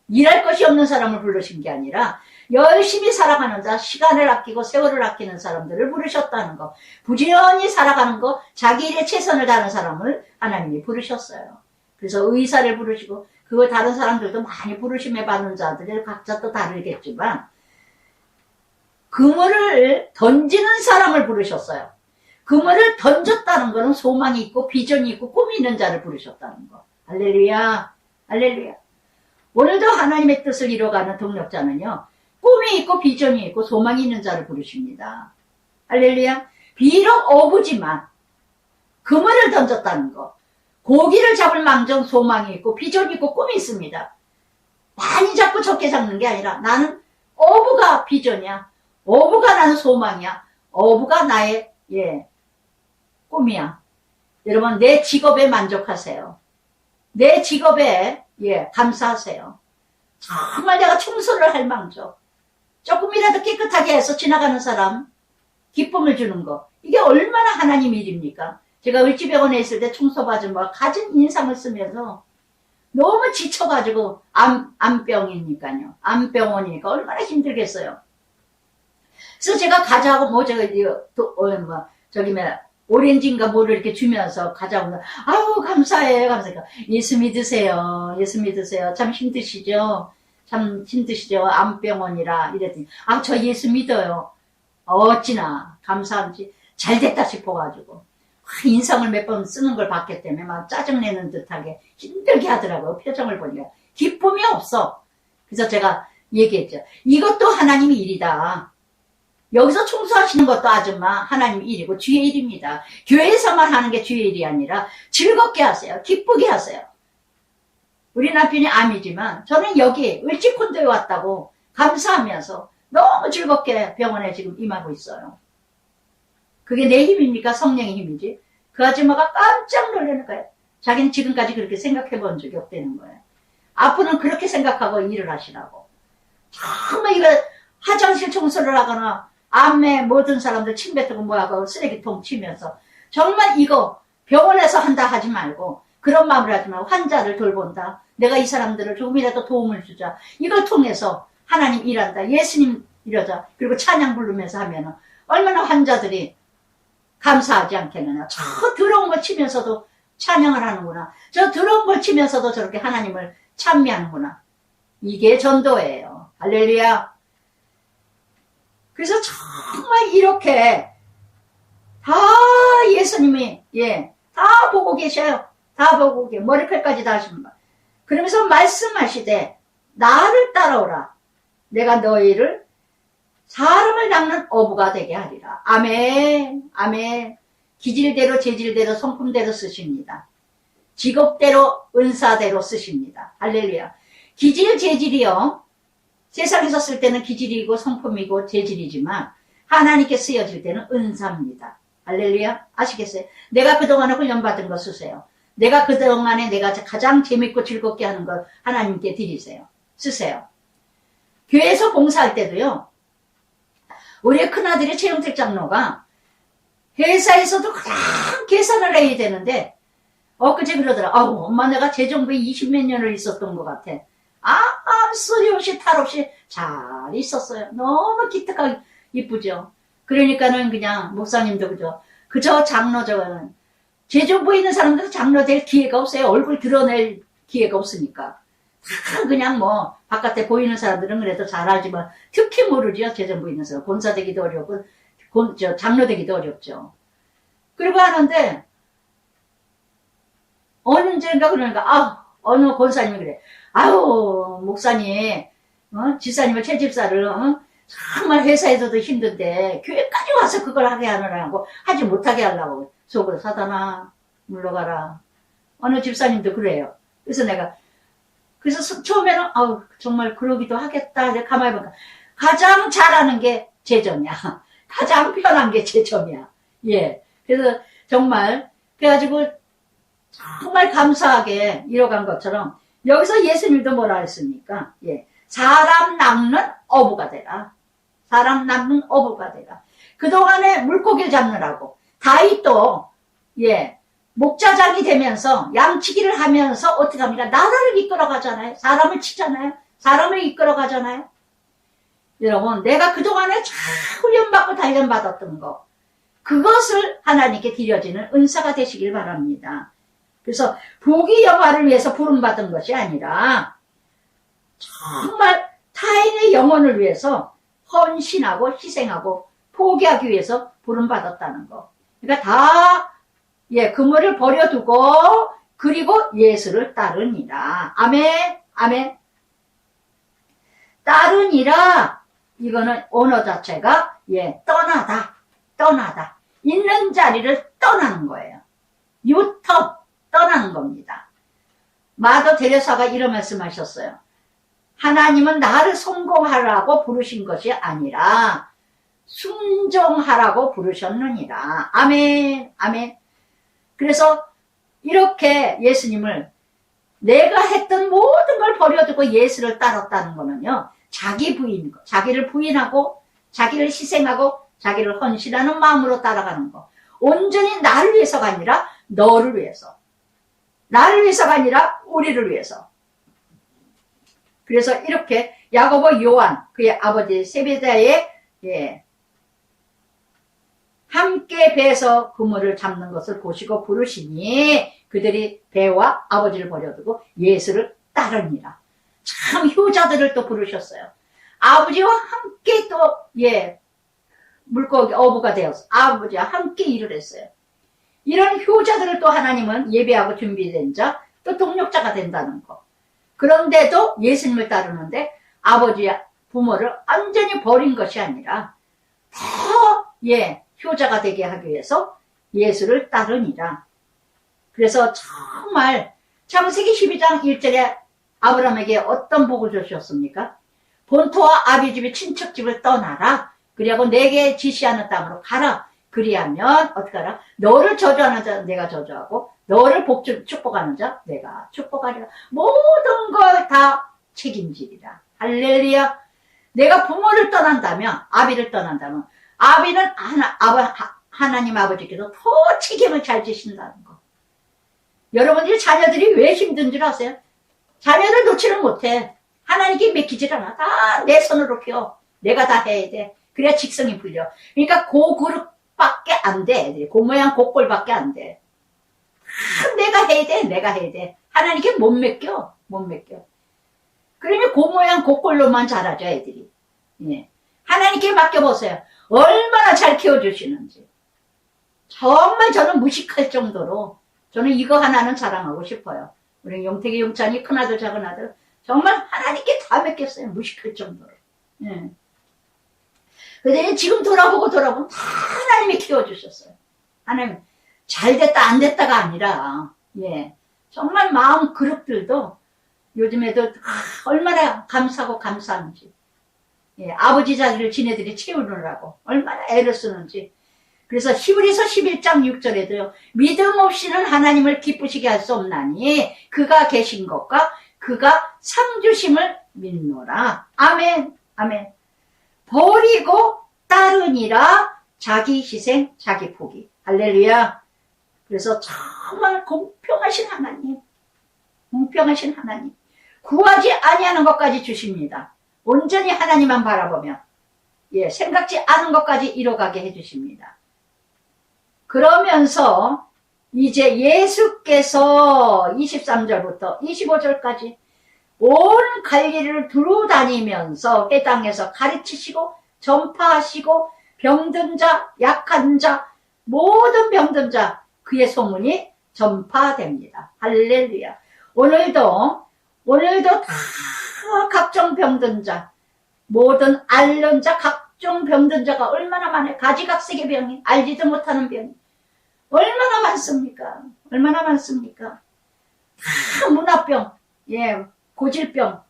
일할 것이 없는 사람을 부르신 게 아니라 열심히 살아가는 자, 시간을 아끼고 세월을 아끼는 사람들을 부르셨다는 거. 부지런히 살아가는 거, 자기 일에 최선을 다하는 사람을 하나님이 부르셨어요. 그래서 의사를 부르시고, 그 다른 사람들도 많이 부르심에 받는 자들이 각자 또 다르겠지만, 그물을 던지는 사람을 부르셨어요. 그물을 던졌다는 것은 소망이 있고 비전이 있고 꿈이 있는 자를 부르셨다는 거. 할렐루야, 할렐루야. 오늘도 하나님의 뜻을 이뤄가는 동력자는요, 꿈이 있고 비전이 있고 소망이 있는 자를 부르십니다. 할렐루야. 비록 어부지만 그물을 던졌다는 거, 고기를 잡을 망정 소망이 있고 비전이 있고 꿈이 있습니다. 많이 잡고 적게 잡는 게 아니라, 나는 어부가 비전이야, 어부가 나는 소망이야, 어부가 나의 꿈이야. 여러분, 내 직업에 만족하세요. 내 직업에 감사하세요. 정말 내가 청소를 할 망정, 조금이라도 깨끗하게 해서 지나가는 사람 기쁨을 주는 거, 이게 얼마나 하나님 일입니까? 제가 을지병원에 있을 때 청소받은 가진 인상을 쓰면서 너무 지쳐가지고, 암병이니까요. 암병원이니까 얼마나 힘들겠어요. 그래서 제가 가자고 오렌지인가 뭐를 이렇게 주면서 가자고, 아우 감사해요, 감사해요. 예수 믿으세요, 예수 믿으세요. 참 힘드시죠? 참 힘드시죠? 암병원이라. 이랬더니, 저 예수 믿어요. 어찌나 감사한지 잘됐다 싶어가지고, 인상을 몇 번 쓰는 걸 봤기 때문에 막 짜증내는 듯하게 힘들게 하더라고요. 표정을 보니까 기쁨이 없어. 그래서 제가 얘기했죠. 이것도 하나님의 일이다. 여기서 청소하시는 것도 아줌마 하나님 일이고 주의 일입니다. 교회에서만 하는 게 주의 일이 아니라 즐겁게 하세요. 기쁘게 하세요. 우리 남편이 암이지만 저는 여기 을지콘도에 왔다고 감사하면서 너무 즐겁게 병원에 지금 임하고 있어요. 그게 내 힘입니까? 성령의 힘이지. 그 아줌마가 깜짝 놀라는 거예요. 자기는 지금까지 그렇게 생각해 본 적이 없다는 거예요. 앞으로는 그렇게 생각하고 일을 하시라고. 정말 이거 화장실 청소를 하거나 암에 모든 사람들 침 뱉고 뭐하고 쓰레기통 치면서, 정말 이거 병원에서 한다 하지 말고, 그런 마음을 하지 말고 환자를 돌본다, 내가 이 사람들을 조금이라도 도움을 주자, 이걸 통해서 하나님 일한다, 예수님 이러자, 그리고 찬양 부르면서 하면은 얼마나 환자들이 감사하지 않겠느냐. 저 더러운 걸 치면서도 찬양을 하는구나, 저 더러운 걸 치면서도 저렇게 하나님을 찬미하는구나. 이게 전도예요. 할렐루야. 그래서 정말 이렇게 다 예수님이 다 보고 계셔요. 다 보고 머리칼까지 다 하십니다. 그러면서 말씀하시되 나를 따라오라. 내가 너희를 사람을 낚는 어부가 되게 하리라. 아멘. 아멘. 기질대로 재질대로 성품대로 쓰십니다. 직업대로 은사대로 쓰십니다. 할렐루야. 기질 재질이요. 세상에서 쓸 때는 기질이고 성품이고 재질이지만 하나님께 쓰여질 때는 은사입니다. 할렐루야. 아시겠어요? 내가 그동안에 훈련받은 거 쓰세요. 내가 그동안에 내가 가장 재밌고 즐겁게 하는 걸 하나님께 드리세요. 쓰세요. 교회에서 봉사할 때도요. 우리의 큰아들이 최용택 장로가 회사에서도 그냥 계산을 해야 되는데 엊그제 그러더라. 아우 엄마 내가 재정부에 20몇 년을 있었던 것 같아. 아무 소리 없이 탈 없이 잘 있었어요. 너무 기특하게 이쁘죠. 그러니까는 그냥 목사님도 그저 장로 저거는 재정부에 있는 사람들은 장로 될 기회가 없어요. 얼굴 드러낼 기회가 없으니까. 다 그냥 뭐 바깥에 보이는 사람들은 그래도 잘 알지만 특히 모르죠. 재정부에 있는 사람. 권사 되기도 어렵고 장로 되기도 어렵죠. 그리고 하는데 언젠가 그러니까 어느 권사님이 그래. 아유 목사님 지사님을 최집사를 정말 회사에서도 힘든데 교회까지 와서 그걸 하게 하느라고 하지 못하게 하려고 속으로 사단아 물러가라. 어느 집사님도 그래요. 그래서 처음에는 정말 그러기도 하겠다. 내가 가만히 보니까 가장 잘하는 게 재정이야. 가장 편한 게 재정이야. 예. 그래서 정말 그래가지고 정말 감사하게 이뤄간 것처럼 여기서 예수님도 뭐라 했습니까? 예. 사람 낚는 어부가 되라. 사람 낚는 어부가 되라. 그동안에 물고기를 잡느라고 다윗도 목자장이 되면서 양치기를 하면서 어떻게 합니까? 나라를 이끌어 가잖아요. 사람을 치잖아요. 사람을 이끌어 가잖아요. 여러분 내가 그동안에 잘 훈련받고 단련받았던 거 그것을 하나님께 드려지는 은사가 되시길 바랍니다. 그래서 복의 영화를 위해서 부름받은 것이 아니라 정말 타인의 영혼을 위해서 헌신하고 희생하고 포기하기 위해서 부름받았다는 거. 그러니까 다 그물을 버려두고 그리고 예수를 따르니라. 아멘. 아멘. 따르니라. 이거는 언어 자체가 떠나다. 있는 자리를 떠나는 거예요. 유턴 떠나는 겁니다. 마더 데레사가 이런 말씀하셨어요. 하나님은 나를 성공하라고 부르신 것이 아니라 순종하라고 부르셨느니라. 아멘. 아멘. 그래서 이렇게 예수님을 내가 했던 모든 걸 버려두고 예수를 따랐다는 거는요. 자기를 부인하고 자기를 희생하고 자기를 헌신하는 마음으로 따라가는 거. 온전히 나를 위해서가 아니라 너를 위해서. 나를 위해서가 아니라 우리를 위해서. 그래서 이렇게 야고보 요한 그의 아버지 세베다의 함께 배에서 그물을 잡는 것을 보시고 부르시니 그들이 배와 아버지를 버려두고 예수를 따르니라. 참 효자들을 또 부르셨어요. 아버지와 함께 또 물고기 어부가 되어서 아버지와 함께 일을 했어요. 이런 효자들을 또 하나님은 예배하고 준비된 자, 또 동력자가 된다는 거. 그런데도 예수님을 따르는데 아버지와 부모를 완전히 버린 것이 아니라 더 효자가 되게 하기 위해서 예수를 따르니라. 그래서 정말 창세기 12장 1절에 아브라함에게 어떤 복을 주셨습니까? 본토와 아비집의 친척집을 떠나라. 그리고 내게 지시하는 땅으로 가라. 그리하면 어떻게 하라? 너를 저주하는 자 내가 저주하고 너를 축복하는 자 내가 축복하리라. 모든 걸 다 책임지리라. 할렐루야. 내가 부모를 떠난다면 아비를 떠난다면 아비는 하나님 아버지께서 더 책임을 잘 지신다는 거. 여러분들이 자녀들이 왜 힘든 줄 아세요? 자녀를 놓지를 못해. 하나님께 맡기질 않아. 다 내 손으로 키워. 내가 다 해야 돼. 그래야 직성이 풀려. 그러니까 고그릇밖에 안 돼. 고 모양 고꼴밖에 안 돼. 내가 해야 돼. 하나님께 못 맡겨. 그러면 그 모양 그 꼴로만 자라죠, 애들이. 예. 하나님께 맡겨보세요. 얼마나 잘 키워주시는지. 정말 저는 무식할 정도로 저는 이거 하나는 자랑하고 싶어요. 우리 용택이 용찬이 큰아들 작은아들 정말 하나님께 다 맡겼어요. 무식할 정도로. 예. 근데 지금 돌아보면 다 하나님이 키워주셨어요. 하나님 잘됐다 안 됐다가 아니라 예. 정말 마음 그릇들도 요즘에도 얼마나 감사하고 감사한지. 예, 아버지 자리를 지네들이 채우느라고 얼마나 애를 쓰는지. 그래서 히브리서 11장 6절에도요. 믿음 없이는 하나님을 기쁘시게 할 수 없나니 그가 계신 것과 그가 상 주심을 믿노라. 아멘. 아멘. 버리고 따르니라 자기 희생 자기 포기. 할렐루야. 그래서 정말 공평하신 하나님. 공평하신 하나님. 구하지 아니하는 것까지 주십니다. 온전히 하나님만 바라보며 예, 생각지 않은 것까지 이뤄가게 해주십니다. 그러면서 이제 예수께서 23절부터 25절까지 온 갈릴리를 두루 다니면서 회당에서 가르치시고 전파하시고 병든 자, 약한 자, 모든 병든 자 그의 소문이 전파됩니다. 할렐루야. 오늘도 다 각종 병든 자, 모든 앓는 자, 각종 병든 자가 얼마나 많아요. 가지각색의 병이, 알지도 못하는 병이 얼마나 많습니까? 얼마나 많습니까? 다 문화병, 예, 고질병,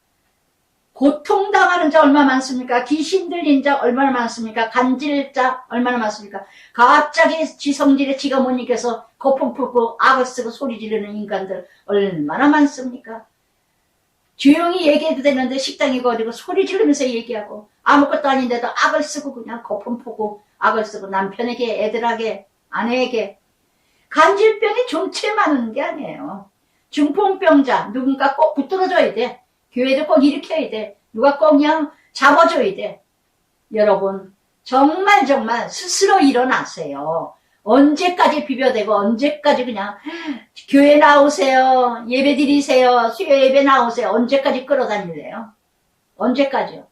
고통당하는 자 얼마나 많습니까? 귀신 들린 자 얼마나 많습니까? 간질자 얼마나 많습니까? 갑자기 지성질에 지가 못 이겨서 거품 풀고 악을 쓰고 소리 지르는 인간들 얼마나 많습니까? 조용히 얘기해도 되는데 식당에 가지고 소리 지르면서 얘기하고 아무것도 아닌데도 악을 쓰고 그냥 거품 푸고 악을 쓰고 남편에게 애들에게 아내에게 간질병이 좀체 많은 게 아니에요. 중풍병자 누군가 꼭 붙들어줘야 돼. 교회도 꼭 일으켜야 돼. 누가 꼭 그냥 잡아줘야 돼. 여러분 정말 스스로 일어나세요. 언제까지 비벼대고 언제까지 그냥 교회 나오세요. 예배 드리세요. 수요 예배 나오세요. 언제까지 끌어다닐래요? 언제까지요?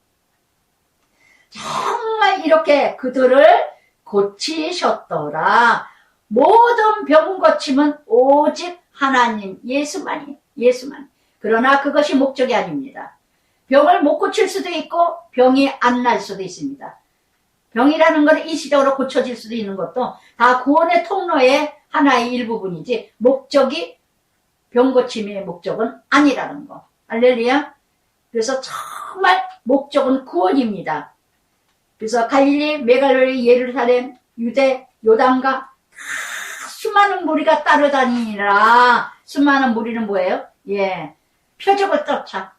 정말 이렇게 그들을 고치셨더라. 모든 병 고침은 오직 하나님 예수만이. 그러나 그것이 목적이 아닙니다. 병을 못 고칠 수도 있고 병이 안 날 수도 있습니다. 병이라는 건 일시적으로 고쳐질 수도 있는 것도 다 구원의 통로의 하나의 일부분이지 목적이 병 고침의 목적은 아니라는 거. 할렐루야. 그래서 정말 목적은 구원입니다. 그래서 갈릴리, 메갈로리, 예루살렘, 유대, 요단과 수많은 무리가 따라다니니라. 수많은 무리는 뭐예요? 예, 표적을 쫓아.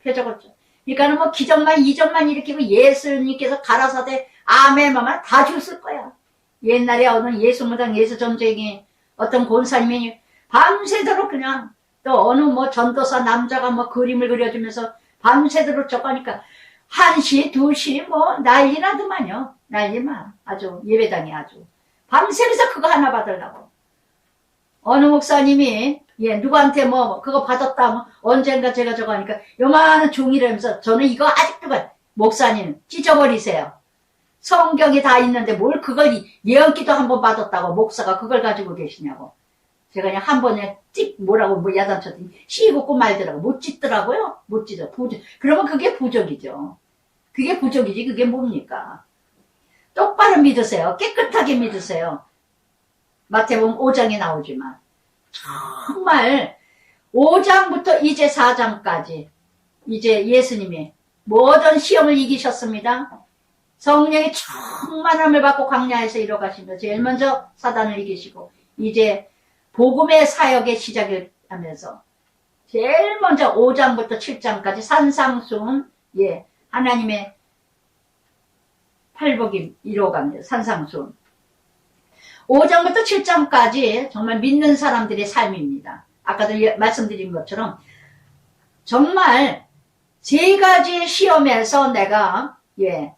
그러니까는 뭐 기적만 이적만 일으키고 예수님께서 가라사대 아멘만 다 줬을 거야. 옛날에 어느 예수무당 예수점쟁이 어떤 권사님이 밤새도록 그냥 또 어느 뭐 전도사 남자가 뭐 그림을 그려주면서 밤새도록 적하니까 1시, 2시 뭐 난리나더만요. 난리만 아주 예배당이 아주 밤새면서 그거 하나 받으려고. 어느 목사님이 예 누구한테 뭐 그거 받았다 뭐 언젠가 제가 저거 하니까 요만한 종이라면서 저는 이거 아직도 목사님 찢어버리세요. 성경이 다 있는데 뭘 그걸 예언기도 한번 받았다고 목사가 그걸 가지고 계시냐고. 제가 그냥 한 번에 찍 뭐라고 뭐 야단쳤더니 씹고 말더라고. 못 찢더라고요. 못 찢어. 부적. 그러면 그게 부적이죠. 그게 부적이지 그게 뭡니까? 똑바로 믿으세요. 깨끗하게 믿으세요. 마태복음 5장에 나오지만 정말 5장부터 이제 4장까지 이제 예수님이 모든 시험을 이기셨습니다. 성령의 충만함을 받고 광야에서 이뤄가시며 제일 먼저 사단을 이기시고 이제 복음의 사역의 시작을 하면서 제일 먼저 5장부터 7장까지 산상수훈 예 하나님의 팔복임 이뤄갑니다. 산상수훈 5장부터 7장까지 정말 믿는 사람들의 삶입니다. 아까도 말씀드린 것처럼 정말 3가지 시험에서 내가 예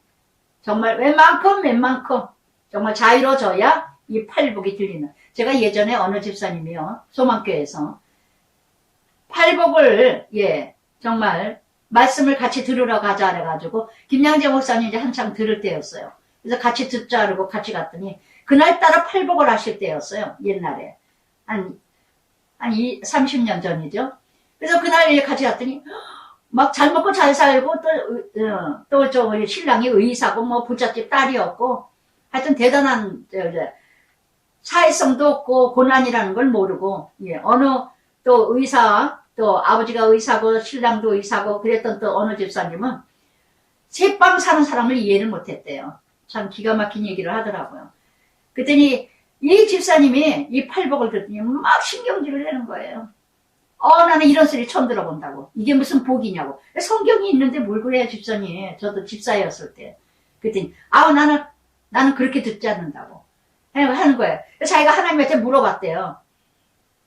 정말 웬만큼 정말 자유로워져야 이 팔복이 들리는. 제가 예전에 어느 집사님이요 소망교회에서 팔복을 예 정말 말씀을 같이 들으러 가자 그래가지고 김양재 목사님 이제 한창 들을 때였어요. 그래서 같이 듣자 그러고 같이 갔더니 그날따라 팔복을 하실 때였어요. 옛날에 한 30년 전이죠. 그래서 그날 같이 갔더니 막 잘 먹고 잘 살고 또 저 신랑이 의사고 뭐 부잣집 딸이었고 하여튼 대단한 사회성도 없고 고난이라는 걸 모르고 어느 또 의사 또 아버지가 의사고 신랑도 의사고 그랬던 또 어느 집사님은 새빵 사는 사람을 이해를 못했대요. 참 기가 막힌 얘기를 하더라고요. 그랬더니 이 집사님이 이 팔복을 듣더니 막 신경질을 내는 거예요. 나는 이런 소리 처음 들어본다고. 이게 무슨 복이냐고. 성경이 있는데 뭘 그래요, 집사님. 저도 집사였을 때. 그랬더니, 나는 그렇게 듣지 않는다고. 하는 거예요. 자기가 하나님한테 물어봤대요.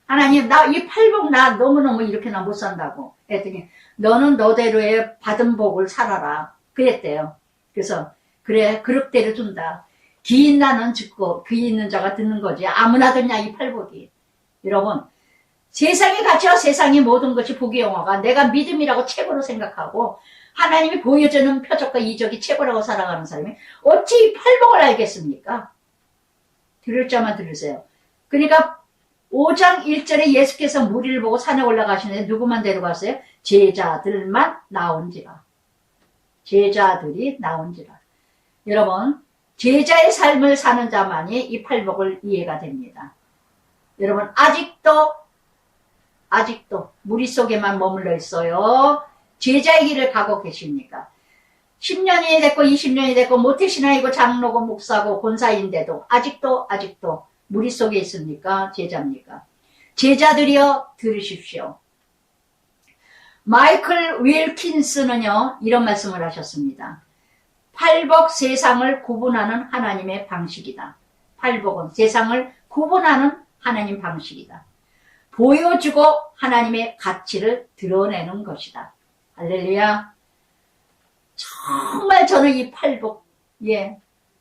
하나님, 이 팔복 너무너무 이렇게나 못 산다고. 했더니, 너는 너대로의 받은 복을 살아라. 그랬대요. 그래서, 그래, 그릇대로 준다. 기 있는 나는 듣고, 기 있는 자가 듣는 거지. 아무나 듣냐, 이 팔복이. 여러분, 세상의 가치와 세상의 모든 것이 복의 영화가 내가 믿음이라고 최고로 생각하고 하나님이 보여주는 표적과 이적이 최고라고 살아가는 사람이 어찌 팔복을 알겠습니까? 들을 자만 들으세요. 그러니까 5장 1절에 예수께서 무리를 보고 산에 올라가시는데 누구만 데려갔어요? 제자들만 나온지라. 제자들이 나온지라. 여러분, 제자의 삶을 사는 자만이 이 팔복을 이해가 됩니다. 여러분, 아직도 무리 속에만 머물러 있어요. 제자의 길을 가고 계십니까? 10년이 됐고 20년이 됐고 모태신앙이고 장로고 목사고 권사인데도 아직도 무리 속에 있습니까? 제자입니까? 제자들이여 들으십시오. 마이클 윌킨스는요 이런 말씀을 하셨습니다. 팔복 세상을 구분하는 하나님의 방식이다. 팔복은 세상을 구분하는 하나님 방식이다. 보여주고 하나님의 가치를 드러내는 것이다. 할렐루야. 정말 저는 이 팔복,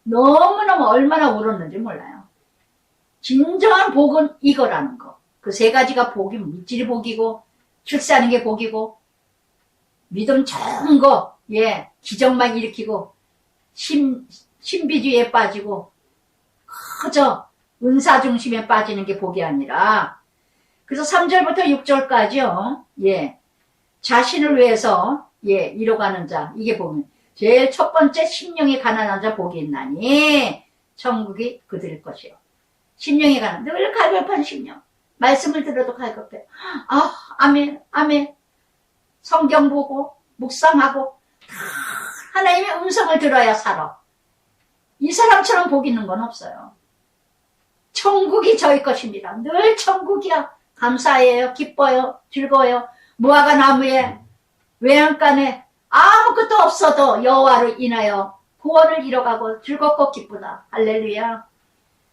너무너무 얼마나 울었는지 몰라요. 진정한 복은 이거라는 거. 그 세 가지가 복이 물질이 복이고, 출세하는 게 복이고, 믿음 좋은 거, 기적만 일으키고, 신비주의에 빠지고, 그저 은사 중심에 빠지는 게 복이 아니라, 그래서 3절부터 6절까지요. 자신을 위해서 이뤄가는 자. 이게 복은 제일 첫 번째 심령이 가난한 자 복이 있나니 천국이 그들일 것이요. 심령이 가난 늘 갈급한 심령. 말씀을 들어도 갈급해. 아멘. 성경 보고 묵상하고 하나님의 음성을 들어야 살아. 이 사람처럼 복 있는 건 없어요. 천국이 저희 것입니다. 늘 천국이야. 감사해요. 기뻐요. 즐거워요. 무화과 나무에 외양간에 아무것도 없어도 여호와로 인하여 구원을 이뤄가고 즐겁고 기쁘다. 할렐루야.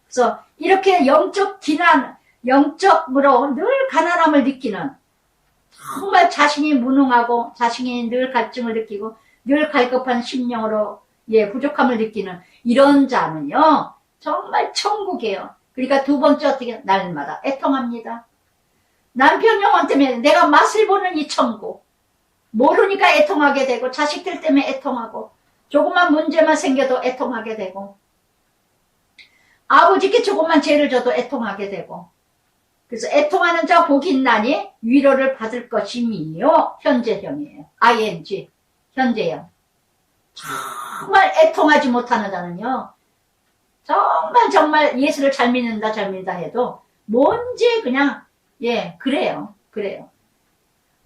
그래서 이렇게 영적 기난, 영적으로 늘 가난함을 느끼는 정말 자신이 무능하고 자신이 늘 갈증을 느끼고 늘 갈급한 심령으로 부족함을 느끼는 이런 자는요 정말 천국이에요. 그러니까 두 번째 어떻게 날마다 애통합니다. 남편 영혼 때문에 내가 맛을 보는 이 천국 모르니까 애통하게 되고 자식들 때문에 애통하고 조그만 문제만 생겨도 애통하게 되고 아버지께 조그만 죄를 져도 애통하게 되고 그래서 애통하는 자 복이 있나니 위로를 받을 것이니요. 현재형이에요. ing 현재형. 정말 애통하지 못하는 자는요 정말 예수를 잘 믿는다 해도 뭔지 그냥 그래요.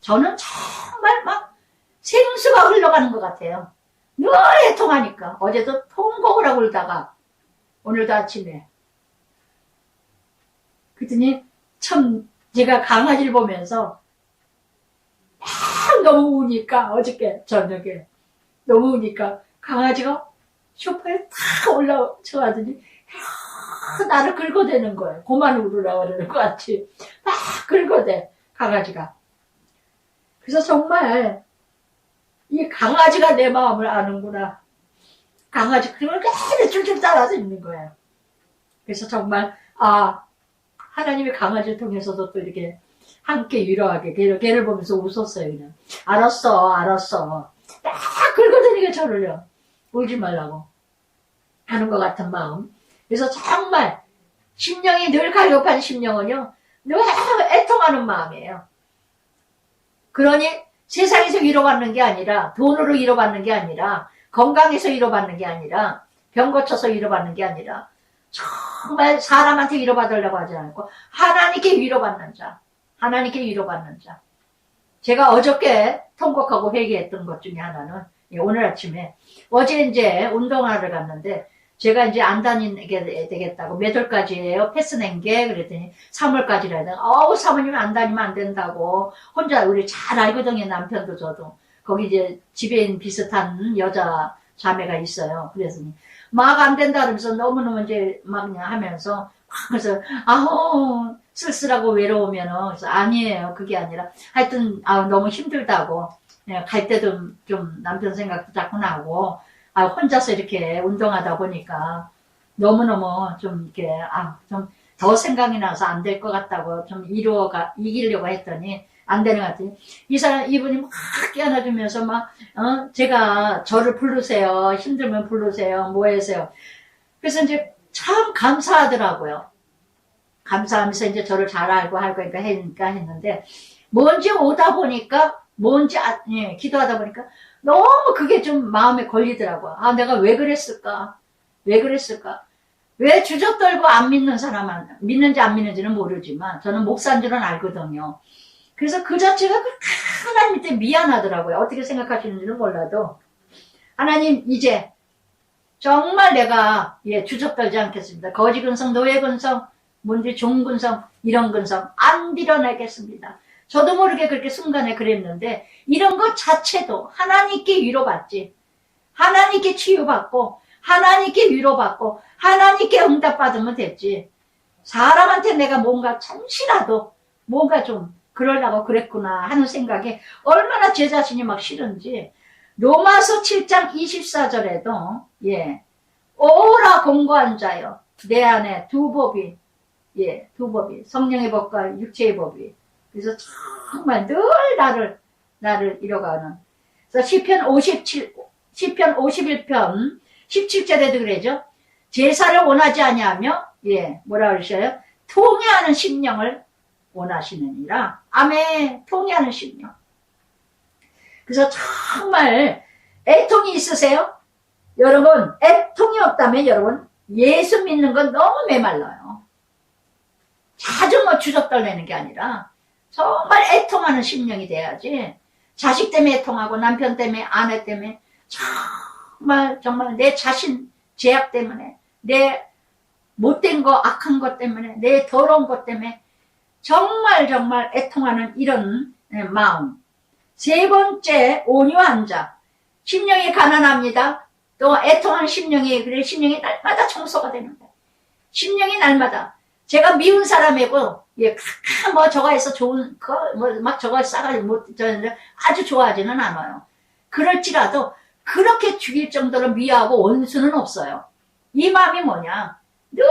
저는 정말 막 생수가 흘러가는 것 같아요. 늘 애통하니까. 어제도 통곡을 하고 울다가 오늘도 아침에 그랬더니 참 제가 강아지를 보면서 막 너무 우니까 어저께 저녁에 너무 우니까 강아지가 소파에 탁 올라쳐가더니 나를 긁어대는 거예요. 그만 울으라 그러는 것 같이 막 긁어대 강아지가. 그래서 정말 이 강아지가 내 마음을 아는구나. 강아지 그걸 계속 줄줄 따라서 있는 거예요. 그래서 정말 하나님의 강아지를 통해서도 또 이렇게 함께 위로하게. 걔를 보면서 웃었어요, 그냥. 알았어. 딱 긁어대니까 저를요. 울지 말라고 하는 것 같은 마음. 그래서 정말 심령이 늘 갈급한 심령은요, 늘 애통하는 마음이에요. 그러니 세상에서 위로받는 게 아니라, 돈으로 위로받는 게 아니라, 건강해서 위로받는 게 아니라, 병 고쳐서 위로받는 게 아니라, 정말 사람한테 위로받으려고 하지 않고 하나님께 위로받는 자, 하나님께 위로받는 자. 제가 어저께 통곡하고 회개했던 것 중에 하나는, 오늘 아침에, 어제 이제 운동하러 갔는데 제가 이제 안 다니게 되겠다고, 몇 월까지예요? 패스 낸 게? 그랬더니 3월까지라 해야 되나? 사모님 안 다니면 안 된다고. 혼자, 우리 잘 알거든요, 남편도 저도. 거기 이제 지배인 비슷한 여자 자매가 있어요. 그래서니 막 안 된다 그러면서 너무너무 이제 막 그냥 하면서, 그래서 쓸쓸하고 외로우면은, 그래서 아니에요, 그게 아니라 하여튼 너무 힘들다고. 갈 때도 좀 남편 생각도 자꾸 나고, 혼자서 이렇게 운동하다 보니까 너무너무 좀 이렇게 좀 더 생각이 나서 안 될 것 같다고 좀 이기려고 했더니 안 되는 것 같더니 이분이 막 깨안아주면서 막 제가 저를 부르세요, 힘들면 부르세요, 뭐 하세요. 그래서 이제 참 감사하더라고요. 감사하면서 이제 저를 잘 알고 할 거니까 했는데, 뭔지 오다 보니까, 기도하다 보니까 너무 그게 좀 마음에 걸리더라고요. 내가 왜 그랬을까? 왜 주저떨고 안 믿는 사람은, 믿는지 안 믿는지는 모르지만, 저는 목사인 줄은 알거든요. 그래서 그 자체가 하나님한테 미안하더라고요. 어떻게 생각하시는지는 몰라도. 하나님, 이제, 정말 내가, 주저떨지 않겠습니다. 거지 근성, 노예 근성, 뭔지 좋은 근성, 이런 근성, 안 드러내겠습니다. 저도 모르게 그렇게 순간에 그랬는데, 이런 것 자체도 하나님께 위로받지, 하나님께 치유받고, 하나님께 위로받고, 하나님께 응답받으면 됐지. 사람한테 내가 뭔가 잠시라도 뭔가 좀 그러려고 그랬구나 하는 생각에 얼마나 제 자신이 막 싫은지, 로마서 7장 24절에도, 오라 공고한 자여, 내 안에 두 법이, 성령의 법과 육체의 법이. 그래서 정말 늘 나를 이뤄가는. 그래서 시편 51편 17절에도 그러죠. 제사를 원하지 아니하며, 뭐라 그러셔요? 통회하는 심령을 원하시느니라. 아멘. 통회하는 심령. 그래서 정말 애통이 있으세요? 여러분, 애통이 없다면 여러분, 예수 믿는 건 너무 메말라요. 자주 주접떨내는 게 아니라 정말 애통하는 심령이 돼야지. 자식 때문에 애통하고, 남편 때문에, 아내 때문에, 정말 내 자신 죄악 때문에, 내 못된 거, 악한 것 때문에, 내 더러운 것 때문에 정말 애통하는 이런 마음. 세 번째, 온유한 자. 심령이 가난합니다. 또 애통하는 심령이, 그래, 심령이 날마다 청소가 되는데, 심령이 날마다. 제가 미운 사람이고, 저거 해서 좋은, 저거 싸가지고 아주 좋아하지는 않아요. 그럴지라도 그렇게 죽일 정도로 미워하고 원수는 없어요. 이 마음이 뭐냐? 늘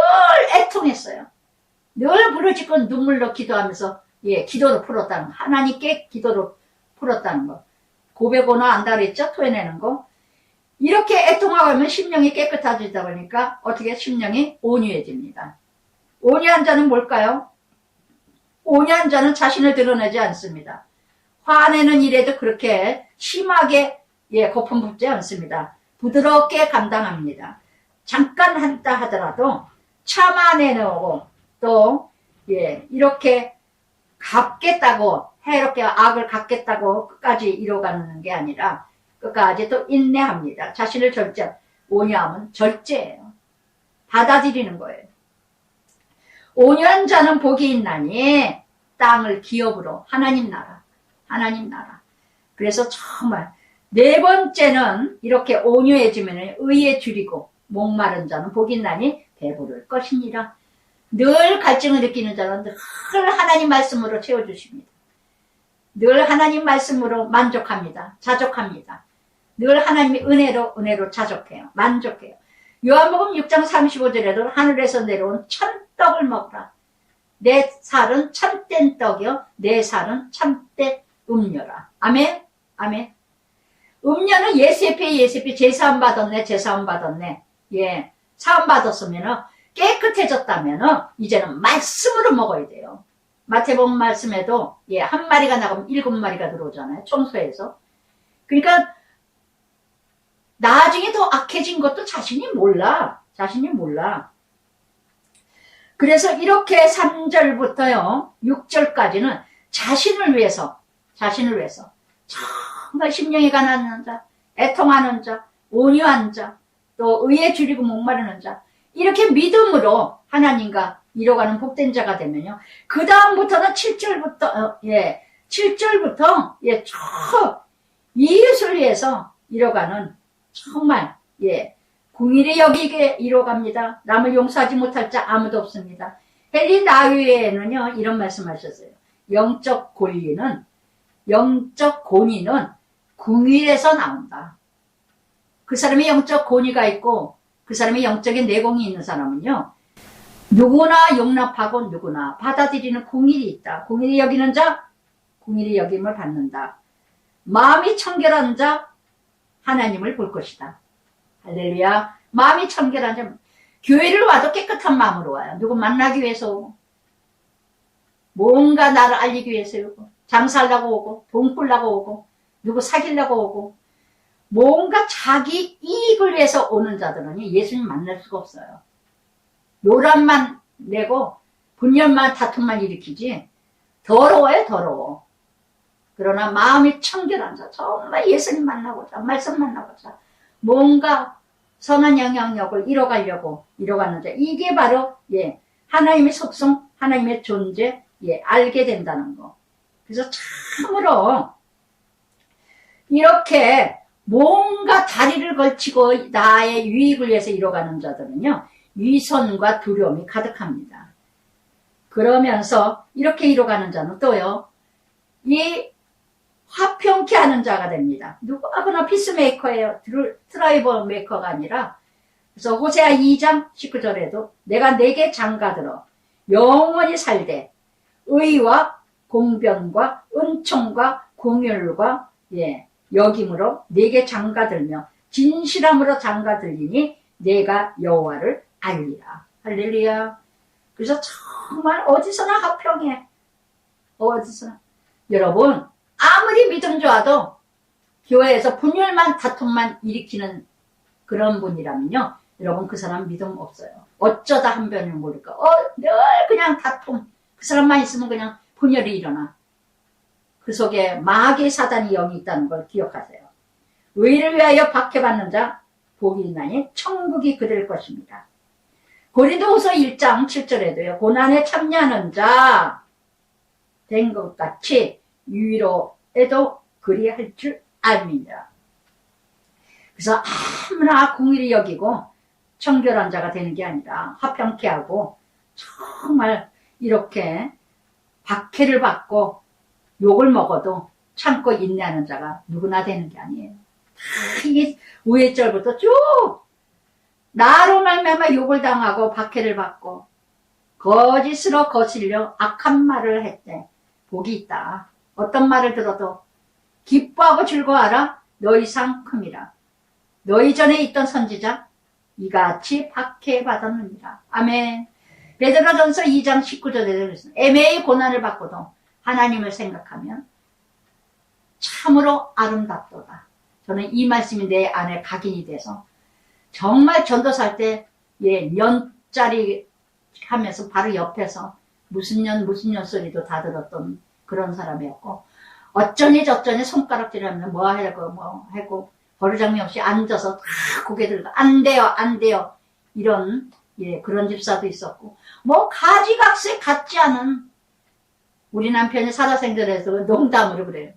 애통했어요. 늘 부르짖고 눈물로 기도하면서, 기도로 풀었다는 거. 하나님께 기도로 풀었다는 거. 고백오나 안다 그랬죠? 토해내는 거. 이렇게 애통하고 하면 심령이 깨끗해지다 보니까 어떻게 심령이 온유해집니다. 온유한 자는 뭘까요? 온유한 자는 자신을 드러내지 않습니다. 화내는 일에도 그렇게 심하게 고품 붙지 않습니다. 부드럽게 감당합니다. 잠깐 한다 하더라도 참아내놓고 또 이렇게 갚겠다고, 해롭게 악을 갚겠다고 끝까지 이뤄가는 게 아니라 끝까지 또 인내합니다. 자신을 온유함은 절제예요. 받아들이는 거예요. 온유한 자는 복이 있나니 땅을 기업으로, 하나님 나라. 그래서 정말 네 번째는 이렇게 온유해지면 의에 줄이고, 목마른 자는 복이 있나니 배부를 것이니라. 늘 갈증을 느끼는 자는 늘 하나님 말씀으로 채워주십니다. 늘 하나님 말씀으로 만족합니다. 자족합니다. 늘 하나님의 은혜로 자족해요. 만족해요. 요한복음 6장 35절에도 하늘에서 내려온 천떡을 먹으라. 내 살은 참된 떡이요 내 살은 참된 음료라. 아멘. 아멘. 음료는 예수의 제사함 받았네. 제사함 받았네. 예, 사함 받았으면은 깨끗해졌다면은 이제는 말씀으로 먹어야 돼요. 마태복음 말씀에도 예, 한 마리가 나가면 7마리가 들어오잖아요. 청소해서. 그러니까 나중에 더 악해진 것도 자신이 몰라. 자신이 몰라. 그래서 이렇게 3절부터요 6절까지는 자신을 위해서 정말 심령이 가난한 자, 애통하는 자, 온유한 자, 또 의에 줄이고 목마르는 자, 이렇게 믿음으로 하나님과 이뤄가는 복된 자가 되면요. 그 다음부터는 7절부터, 7절부터, 이웃을 위해서 이뤄가는 정말, 궁일이 여기게 이뤄갑니다. 남을 용서하지 못할 자 아무도 없습니다. 헨리 나우에는요, 이런 말씀 하셨어요. 영적 권위는 궁일에서 나온다. 그 사람이 영적 권위가 있고, 그 사람이 영적인 내공이 있는 사람은요, 누구나 용납하고 누구나 받아들이는 궁일이 있다. 궁일이 여기는 자, 궁일이 여김을 받는다. 마음이 청결한 자, 하나님을 볼 것이다. 할렐루야. 마음이 청결한 자, 교회를 와도 깨끗한 마음으로 와요. 누구 만나기 위해서 오고, 뭔가 나를 알리기 위해서 오고, 장사하려고 오고, 돈 벌려고 오고, 누구 사귀려고 오고, 뭔가 자기 이익을 위해서 오는 자들은 예수님 만날 수가 없어요. 요란만 내고 분열만 다툼만 일으키지 더러워요. 더러워. 그러나 마음이 청결한 자, 정말 예수님 만나고자, 말씀 만나고자, 뭔가 선한 영향력을 이뤄가는 자, 이게 바로 하나님의 속성, 하나님의 존재 알게 된다는 거. 그래서 참으로 이렇게 뭔가 다리를 걸치고 나의 유익을 위해서 이뤄가는 자들은요, 위선과 두려움이 가득합니다. 그러면서 이렇게 이뤄가는 자는 또요, 이 화평케 하는 자가 됩니다. 누구나 피스메이커예요. 트라이버 메이커가 아니라. 그래서 호세아 2장 19절에도 내가 내게 장가들어 영원히 살되 의와 공변과 은총과 공율과 여김으로 내게 장가들며 진실함으로 장가들리니 내가 여호와를 알리라. 할렐루야. 그래서 정말 어디서나 화평해. 어디서나. 여러분, 아무리 믿음 좋아도 교회에서 분열만 다툼만 일으키는 그런 분이라면요, 여러분 그 사람 믿음 없어요. 어쩌다 한 변을 모를까. 늘 그냥 다툼. 그 사람만 있으면 그냥 분열이 일어나. 그 속에 마귀의 사단이 영이 있다는 걸 기억하세요. 의를 위하여 박해받는 자 복이 있나니 천국이 그들 것입니다. 고린도후서 1장 7절에도요. 고난에 참여하는 자 된 것 같이 위로에도 그리할 줄 압니다. 그래서 아무나 궁일이 여기고 청결한 자가 되는 게 아니라 화평케 하고 정말 이렇게 박해를 받고 욕을 먹어도 참고 인내하는 자가 누구나 되는 게 아니에요. 이게 우회절부터 쭉 나로 말미암아 욕을 당하고 박해를 받고 거짓으로 거슬려 악한 말을 했대. 복이 있다. 어떤 말을 들어도 기뻐하고 즐거워하라. 너희 상 큼이라. 너희 전에 있던 선지자 이같이 박해받았느니라. 아멘. 베드로전서 2장 19절에 그랬습니다. 애매히 고난을 받고도 하나님을 생각하면 참으로 아름답도다. 저는 이 말씀이 내 안에 각인이 돼서 정말 전도살 때 년짜리 하면서 바로 옆에서 무슨 년 소리도 다 들었던 그런 사람이었고, 어쩌니 저쩌니 손가락질하면 뭐 하고 버르장미 없이 앉아서 다 고개 들고 안 돼요 이런 그런 집사도 있었고, 뭐 가지각색 같지 않은 우리 남편이 살아생전에서 농담으로 그래요.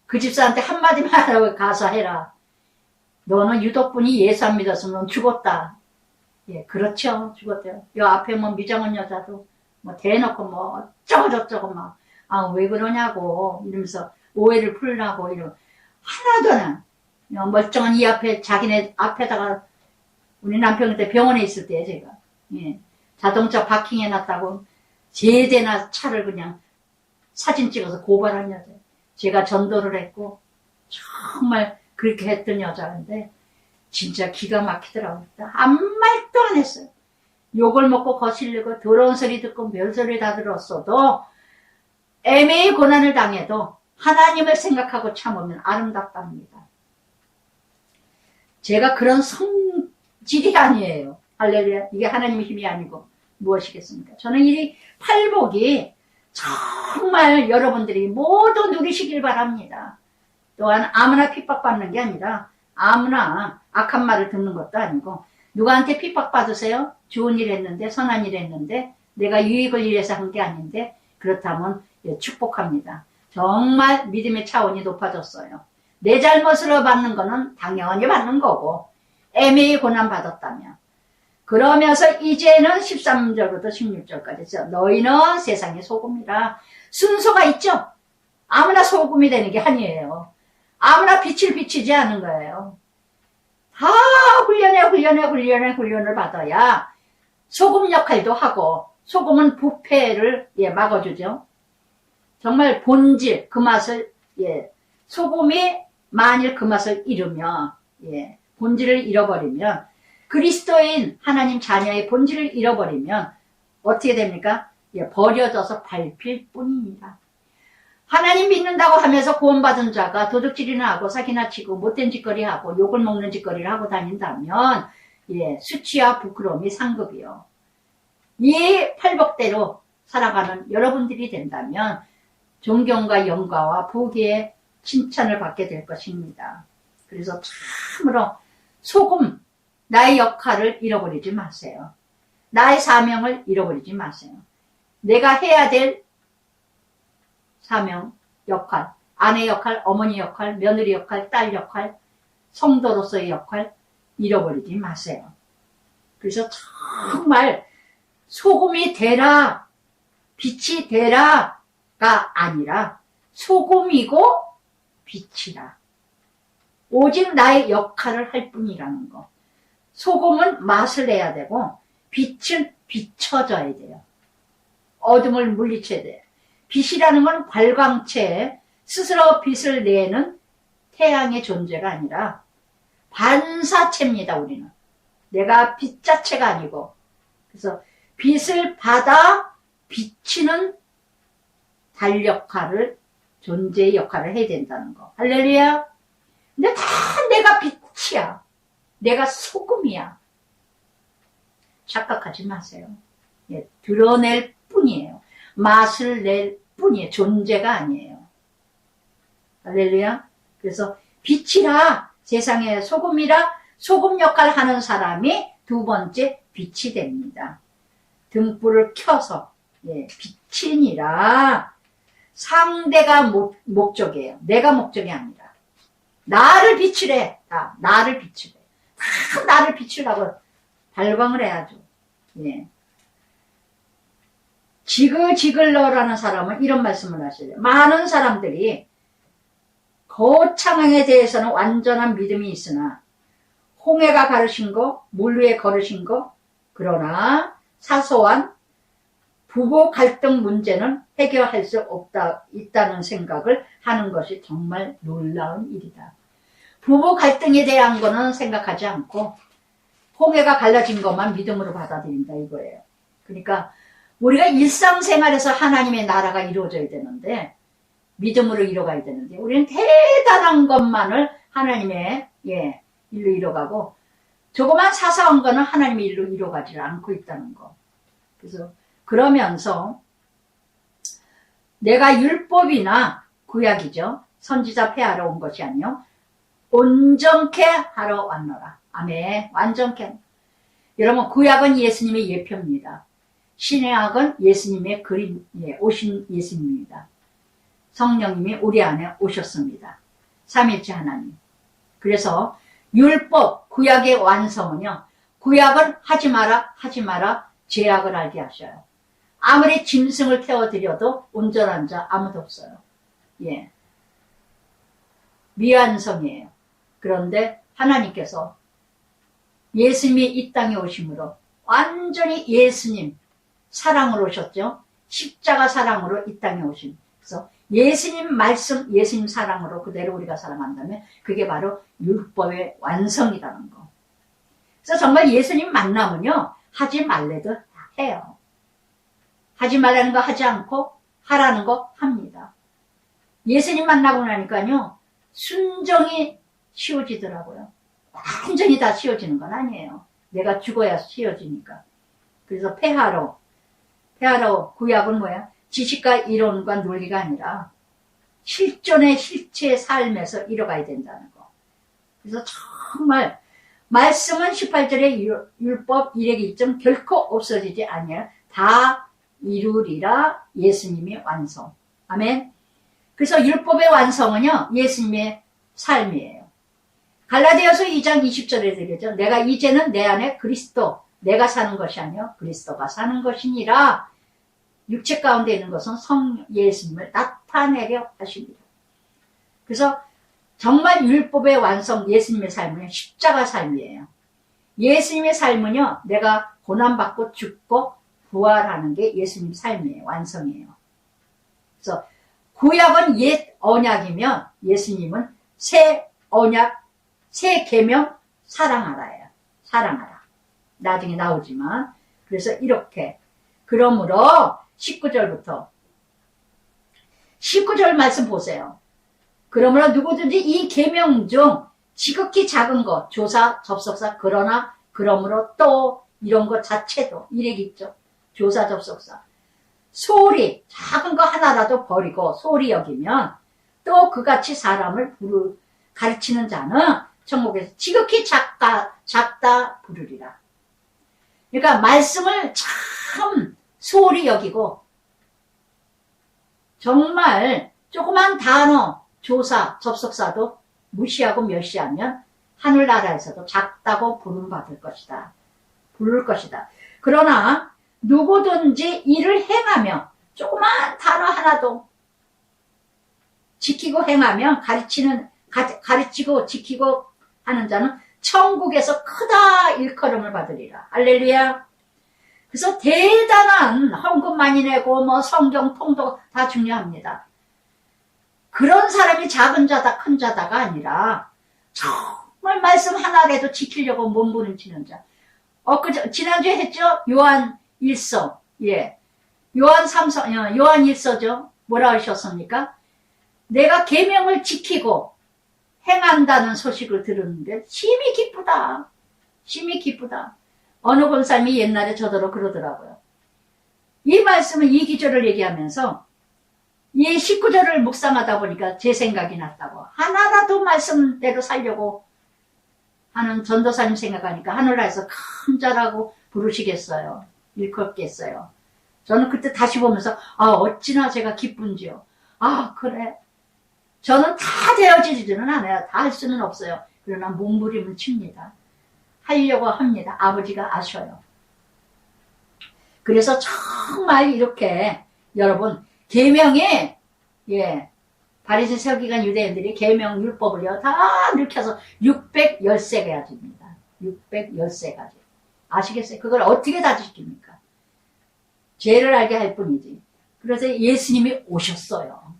그 집사한테 한마디만 하라고 가서 해라. 너는 유독분이 예수 안 믿었으면 죽었다. 그렇죠. 죽었대요. 요 앞에 뭐 미장원 여자도 뭐 대놓고 뭐 어쩌고저쩌고 막, 왜 그러냐고 이러면서 오해를 풀라고 이러고, 하나도는 멀쩡한 이 앞에 자기네 앞에다가 우리 남편 그때 병원에 있을 때 제가 자동차 파킹해놨다고 세대나 차를 그냥 사진 찍어서 고발한 여자예요. 제가 전도를 했고 정말 그렇게 했던 여자인데 진짜 기가 막히더라고요. 아무 말도 안 했어요. 욕을 먹고 거슬리고 더러운 소리 듣고 별소리 다 들었어도 애매히 고난을 당해도 하나님을 생각하고 참으면 아름답답니다. 제가 그런 성질이 아니에요. 할렐루야. 이게 하나님의 힘이 아니고 무엇이겠습니까? 저는 이 팔복이 정말 여러분들이 모두 누리시길 바랍니다. 또한 아무나 핍박받는 게 아니라 아무나 악한 말을 듣는 것도 아니고 누구한테 핍박받으세요? 좋은 일 했는데 선한 일 했는데 내가 유익을 위해서 한 게 아닌데 그렇다면 축복합니다. 정말 믿음의 차원이 높아졌어요. 내 잘못으로 받는 거는 당연히 받는 거고 애매히 고난받았다면 그러면서 이제는 13절부터 16절까지 너희는 세상의 소금이라. 순서가 있죠. 아무나 소금이 되는 게 아니에요. 아무나 빛을 비치지 않은 거예요. 다 훈련을 받아야 소금 역할도 하고 소금은 부패를 막아주죠. 정말 본질 그 맛을 소금이 만일 그 맛을 잃으면 본질을 잃어버리면 그리스도인 하나님 자녀의 본질을 잃어버리면 어떻게 됩니까? 버려져서 밟힐 뿐입니다. 하나님 믿는다고 하면서 구원받은 자가 도둑질이나 하고 사기나 치고 못된 짓거리 하고 욕을 먹는 짓거리를 하고 다닌다면 수치와 부끄러움이 상급이요. 이 팔복대로 살아가는 여러분들이 된다면 존경과 영광과 복의 칭찬을 받게 될 것입니다. 그래서 참으로 소금, 나의 역할을 잃어버리지 마세요. 나의 사명을 잃어버리지 마세요. 내가 해야 될 사명, 역할, 아내 역할, 어머니 역할, 며느리 역할, 딸 역할, 성도로서의 역할 잃어버리지 마세요. 그래서 정말 소금이 되라, 빛이 되라가 아니라 소금이고 빛이라. 오직 나의 역할을 할 뿐이라는 거. 소금은 맛을 내야 되고 빛은 비춰져야 돼요. 어둠을 물리쳐야 돼요. 빛이라는 건 발광체, 스스로 빛을 내는 태양의 존재가 아니라 반사체입니다, 우리는. 내가 빛 자체가 아니고. 그래서 빛을 받아 비치는 달 역할을, 존재의 역할을 해야 된다는 거. 할렐루야. 근데 다 내가 빛이야. 내가 소금이야. 착각하지 마세요. 드러낼 뿐이에요. 맛을 낼 뿐이에요. 존재가 아니에요. 할렐루야. 그래서 빛이라, 세상의 소금이라, 소금 역할을 하는 사람이 두 번째 빛이 됩니다. 등불을 켜서 빛이니라. 상대가 목적이에요. 내가 목적이 아니라. 나를 비추래. 나를 비추래. 다 나를 비추라고 발광을 해야죠. 지글지글러라는 사람은 이런 말씀을 하시죠. 많은 사람들이 거창항에 대해서는 완전한 믿음이 있으나 홍해가 가르신 거, 물 위에 걸으신 거, 그러나 사소한 부부 갈등 문제는 해결할 수 있다는 생각을 하는 것이 정말 놀라운 일이다. 부부 갈등에 대한 거는 생각하지 않고 홍해가 갈라진 것만 믿음으로 받아들인다 이거예요. 그러니까 우리가 일상생활에서 하나님의 나라가 이루어져야 되는데 믿음으로 이뤄가야 되는데 우리는 대단한 것만을 하나님의 일로 이뤄가고 조그만 사소한 거는 하나님의 일로 이뤄가지 않고 있다는 거. 그래서 그러면서 내가 율법이나 구약이죠. 선지자 폐하러 온 것이 아니요 온전케 하러 왔노라. 아멘. 완전케. 여러분 구약은 예수님의 예표입니다. 신약은 예수님의 그림, 오신 예수님입니다. 성령님이 우리 안에 오셨습니다. 삼일째 하나님. 그래서 율법, 구약의 완성은요. 구약은 하지 마라 죄악을 알게 하셔요. 아무리 짐승을 태워드려도 온전한 자 아무도 없어요. 미완성이에요. 그런데 하나님께서 예수님이 이 땅에 오심으로 완전히 예수님 사랑으로 오셨죠. 십자가 사랑으로 이 땅에 오신. 그래서 예수님 말씀, 예수님 사랑으로 그대로 우리가 살아간다면 그게 바로 율법의 완성이라는 거. 그래서 정말 예수님 만나면요, 하지 말래도 해요. 하지 말라는 거 하지 않고 하라는 거 합니다. 예수님 만나고 나니까요, 순종이 쉬워지더라고요. 완전히 다 쉬워지는 건 아니에요. 내가 죽어야 쉬워지니까. 그래서 폐하로 구약은 뭐야? 지식과 이론과 논리가 아니라 실존의 실체의 삶에서 이뤄가야 된다는 거. 그래서 정말 말씀은 18절의 율법 일액 1점 결코 없어지지 아니하여 다 이루리라. 예수님이 완성. 아멘. 그래서 율법의 완성은요, 예수님의 삶이에요. 갈라디아서 2장 20절에 되겠죠. 내가 이제는 내 안에 그리스도, 내가 사는 것이 아니요 그리스도가 사는 것이니라. 육체 가운데 있는 것은 성 예수님을 나타내려 하십니다. 그래서 정말 율법의 완성, 예수님의 삶은 십자가 삶이에요. 예수님의 삶은요, 내가 고난받고 죽고 부활하는 게 예수님 삶이에요. 완성이에요. 그래서 구약은 옛 언약이면 예수님은 새 언약, 새 계명, 사랑하라예요. 사랑하라. 나중에 나오지만. 그래서 이렇게. 그러므로 19절부터 19절 말씀 보세요. 그러므로 누구든지 이 계명 중 지극히 작은 것, 조사, 접속사, 그러나, 그러므로 또 이런 것 자체도 일액 있죠. 조사, 접속사. 소홀히 작은 거 하나라도 버리고 소홀히 여기면 또 그같이 사람을 가르치는 자는 천국에서 지극히 작다 부르리라. 그러니까 말씀을 참 소홀히 여기고 정말 조그만 단어, 조사, 접속사도 무시하고 멸시하면 하늘나라에서도 작다고 부름받을 것이다. 부를 것이다. 그러나 누구든지 이를 행하며 조그만 단어 하나도 지키고 행하면 가르치고 지키고 하는 자는 천국에서 크다 일컬음을 받으리라. 할렐루야. 그래서 대단한 헌금 많이 내고 뭐 성경 통독 다 중요합니다. 그런 사람이 작은 자다 큰 자다가 아니라 정말 말씀 하나라도 지키려고 몸부림치는 자. 지난주에 했죠? 요한 1서. 예. 요한 3서, 요한 1서죠. 뭐라 하셨습니까? 내가 계명을 지키고 행한다는 소식을 들었는데 심히 기쁘다. 심히 기쁘다. 어느 권사님이 옛날에 저더러 그러더라고요. 이 말씀은 이 기절을 얘기하면서 이 19절을 묵상하다 보니까 제 생각이 났다고. 하나라도 말씀대로 살려고 하는 전도사님 생각하니까 하늘나라에서 큰 자라고 부르시겠어요. 일컫겠어요. 저는 그때 다시 보면서 어찌나 제가 기쁜지요. 그래. 저는 다 되어지지는 않아요. 다 할 수는 없어요. 그러나 몸부림을 칩니다. 하려고 합니다. 아버지가 아셔요. 그래서 정말 이렇게 여러분 계명에 바리새 서기관 유대인들이 계명 율법을요 다 늙혀서 613가지입니다. 613가지. 아시겠어요? 그걸 어떻게 다 지킵니까? 죄를 알게 할 뿐이지. 그래서 예수님이 오셨어요.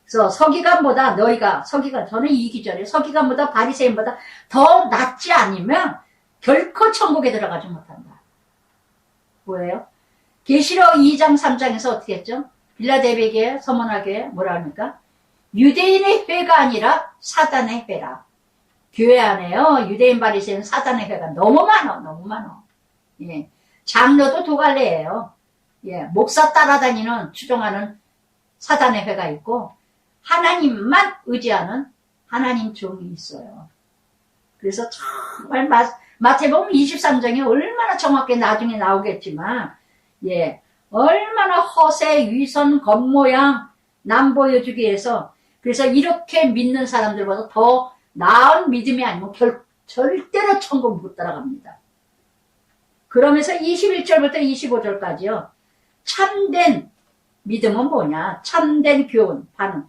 그래서 서기관보다 저는 이 기절에 서기관보다 바리새인보다 더 낫지 않으면 결코 천국에 들어가지 못한다. 뭐예요? 계시록 2장 3장에서 어떻게 했죠? 빌라델비아에 서문하게 뭐라 합니까? 유대인의 회가 아니라 사단의 회라. 교회 안에요. 유대인 바리새인 사단의 회가 너무 많아. 예. 장로도 두 갈래예요. 예. 목사 따라다니는 추종하는 사단의 회가 있고 하나님만 의지하는 하나님 종이 있어요. 그래서 정말 마태복음 23장이 얼마나 정확하게 나중에 나오겠지만 얼마나 허세, 위선, 겉모양 남 보여주기 위해서 그래서 이렇게 믿는 사람들보다 더 나은 믿음이 아니면 절대로 천국 못 따라갑니다. 그러면서 21절부터 25절까지요. 참된 믿음은 뭐냐? 참된 교훈, 반응.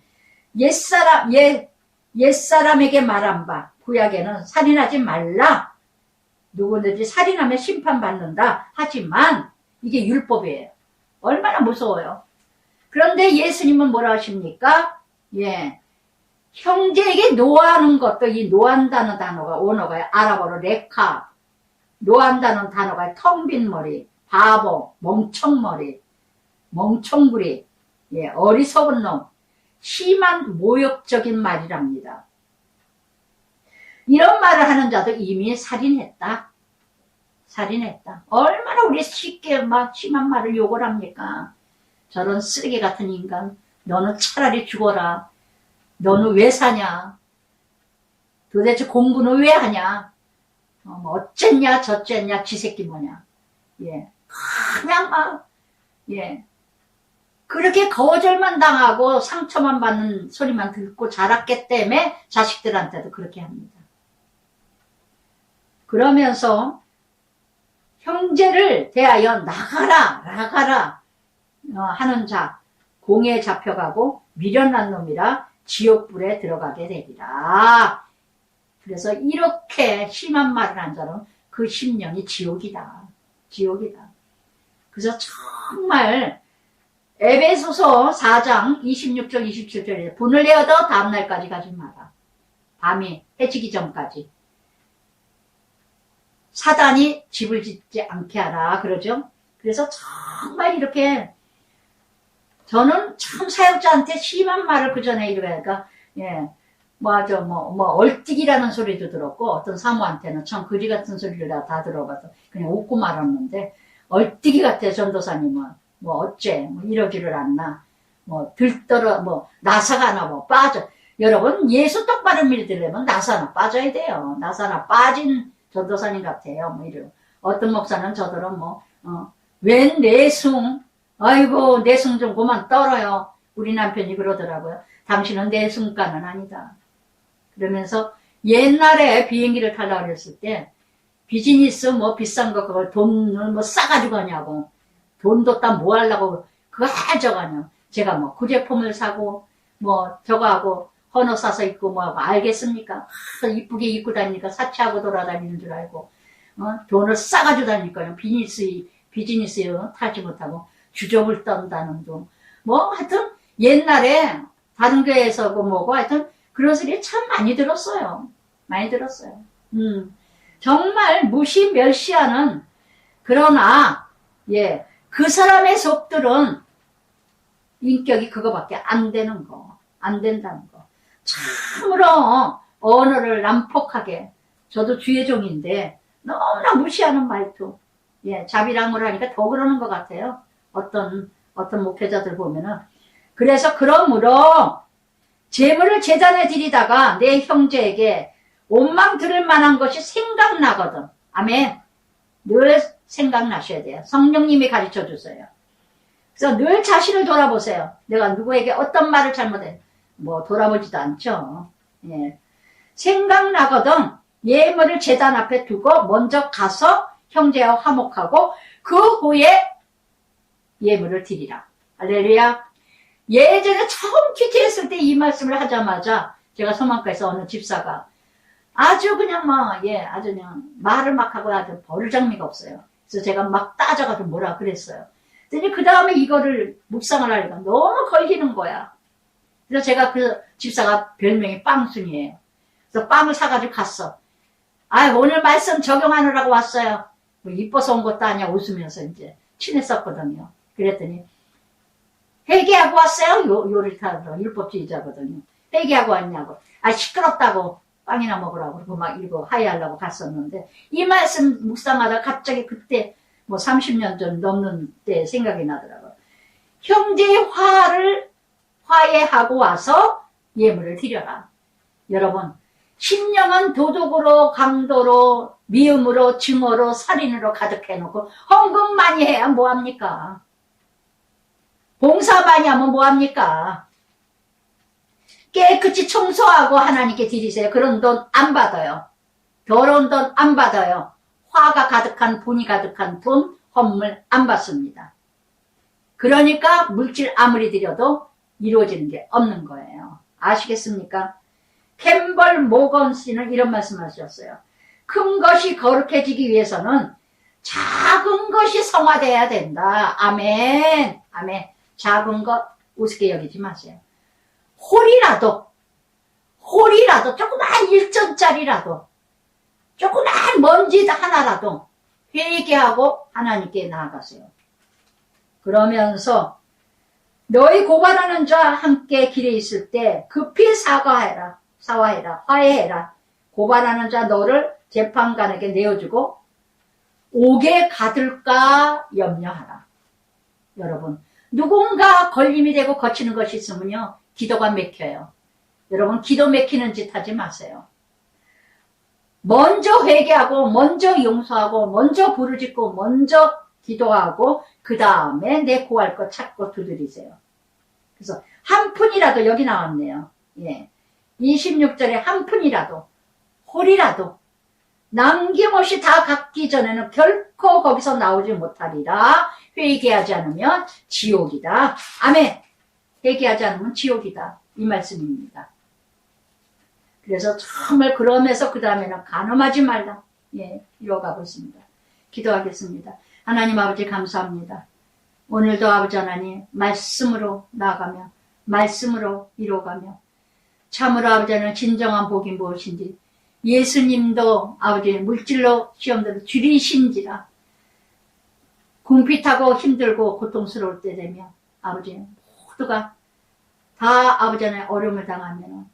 옛사람에게 말한 바 구약에는 살인하지 말라. 누구든지 살인하면 심판받는다. 하지만 이게 율법이에요. 얼마나 무서워요. 그런데 예수님은 뭐라 하십니까? 예. 형제에게 노하는 것도, 이 노한다는 단어가, 언어가 아랍어로 레카, 노한다는 단어가 텅 빈 머리, 바보, 멍청머리, 멍청구리, 예, 어리석은 놈, 심한 모욕적인 말이랍니다. 이런 말을 하는 자도 이미 살인했다. 살인했다. 얼마나 우리 쉽게 막 심한 말을 욕을 합니까? 저런 쓰레기 같은 인간, 너는 차라리 죽어라. 너는 왜 사냐? 도대체 공부는 왜 하냐? 뭐 어쨌냐 저쨌냐 지새끼 뭐냐? 예, 그냥 막 예, 그렇게 거절만 당하고 상처만 받는 소리만 듣고 자랐기 때문에 자식들한테도 그렇게 합니다. 그러면서 형제를 대하여 나가라 하는 자 공에 잡혀가고 미련한 놈이라 지옥불에 들어가게 되리라. 그래서 이렇게 심한 말을 한 자는 그 심령이 지옥이다. 지옥이다. 그래서 정말 에베소서 4장 26절 27절에 분을 내어도 다음날까지 가지 마라. 밤이 해지기 전까지. 사단이 집을 짓지 않게 하라. 그러죠. 그래서 정말 이렇게 저는 참 사역자한테 심한 말을 그 전에 이러니까 예, 맞아 뭐 얼뛰기라는 소리도 들었고 어떤 사모한테는 참 거지 같은 소리를 다 들어봐서 그냥 웃고 말았는데 얼뛰기 같아. 전도사님은 뭐 어째 뭐 이러지를 않나 뭐 들떠러 뭐 나사가나 뭐 빠져. 여러분 예수 똑바로 믿으려면 나사나 빠져야 돼요. 나사나 빠진 전도사님 같아요. 뭐 이러. 어떤 목사는 저더러 웬 내숭 아이고 내숭 좀 그만 떨어요. 우리 남편이 그러더라고요. 당신은 내숭가는 아니다. 그러면서 옛날에 비행기를 타려고 그랬을 때 비즈니스 뭐 비싼 거 그걸 돈을 뭐 싸가지고 가냐고 돈도 딱 뭐 하려고 그거 해줘가냐. 제가 뭐 그 제품을 사고 뭐 저거 하고 헌옷 사서 입고 뭐 하고 알겠습니까? 이쁘게 입고 다니니까 사치하고 돌아다니는 줄 알고 돈을 싸가지고 다니니까요. 비즈니스 타지 못하고 주접을 떤다는 둥. 뭐 하여튼 옛날에 다른 교회에서 뭐고 하여튼 그런 소리 참 많이 들었어요. 많이 들었어요. 정말 무시 멸시하는 그러나 예, 그 사람의 속들은 인격이 그거밖에 안 되는 거. 안 된다는 거. 참으로 언어를 난폭하게 저도 주의 종인데 너무나 무시하는 말투. 예, 자비랑을 하니까 더 그러는 것 같아요. 어떤 목회자들 보면은. 그래서 그러므로 재물을 제단에 드리다가 내 형제에게 원망 들을 만한 것이 생각나거든. 아멘. 늘 생각나셔야 돼요. 성령님이 가르쳐 주세요. 그래서 늘 자신을 돌아보세요. 내가 누구에게 어떤 말을 잘못해. 뭐 돌아보지도 않죠. 예. 생각나거든. 예물을 제단 앞에 두고 먼저 가서 형제와 화목하고 그 후에 예물을 드리라. 할렐루야. 예전에 처음 큐티했을 때 이 말씀을 하자마자 제가 소망가에서 어느 집사가 아주 그냥 아주 그냥 말을 막 하고 아주 버르장미가 없어요. 그래서 제가 막 따져가지고 뭐라 그랬어요. 근데 그 다음에 이거를 묵상을 하니까 너무 걸리는 거야. 그래서 제가 그 집사가 별명이 빵순이에요. 그래서 빵을 사가지고 갔어. 오늘 말씀 적용하느라고 왔어요. 뭐 이뻐서 온 것도 아니야. 웃으면서 이제 친했었거든요. 그랬더니 회개하고 왔어요. 요리 타러 율법주의자거든요. 회개하고 왔냐고. 시끄럽다고 빵이나 먹으라고 그러고 막 이거 하회하려고 갔었는데 이 말씀 묵상하다 갑자기 그때 뭐 30년 전 넘는 때 생각이 나더라고요. 형제의 화해하고 와서 예물을 드려라. 여러분, 심령은 도둑으로, 강도로, 미움으로, 증오로, 살인으로 가득해놓고 헌금 많이 해야 뭐합니까? 봉사 많이 하면 뭐합니까? 깨끗이 청소하고 하나님께 드리세요. 그런 돈 안 받아요. 더러운 돈 안 받아요. 화가 가득한, 분이 가득한 돈, 헌물 안 받습니다. 그러니까 물질 아무리 드려도 이루어지는 게 없는 거예요. 아시겠습니까? 캠벌 모건 씨는 이런 말씀을 하셨어요. 큰 것이 거룩해지기 위해서는 작은 것이 성화돼야 된다. 아멘. 아멘. 작은 것 우습게 여기지 마세요. 홀이라도 조그만 1점짜리라도 조그만 먼지 하나라도 회개하고 하나님께 나아가세요. 그러면서 너희 고발하는 자와 함께 길에 있을 때 급히 사과해라. 화해해라. 고발하는 자 너를 재판관에게 내어주고 옥에 가둘까 염려하라. 여러분, 누군가 걸림이 되고 거치는 것이 있으면요, 기도가 막혀요. 여러분, 기도 막히는 짓 하지 마세요. 먼저 회개하고, 먼저 용서하고, 먼저 부르짖고, 먼저 기도하고, 그 다음에 내 구할 것 찾고 두드리세요. 그래서 한 푼이라도 여기 나왔네요. 예. 26절에 한 푼이라도, 홀이라도, 남김없이 다 갖기 전에는 결코 거기서 나오지 못하리라. 회개하지 않으면 지옥이다. 아멘. 회개하지 않으면 지옥이다. 이 말씀입니다. 그래서 정말 그러면서 그 다음에는 간음하지 말라. 예, 이어가고 있습니다. 기도하겠습니다. 하나님 아버지 감사합니다. 오늘도 아버지 하나님 말씀으로 나아가며 말씀으로 이루어가며 참으로 아버지 하나님 진정한 복이 무엇인지 예수님도 아버지 물질로 시험대로 줄이신지라 궁핍하고 힘들고 고통스러울 때 되면 아버지 모두가 다 아버지 안에 어려움을 당하면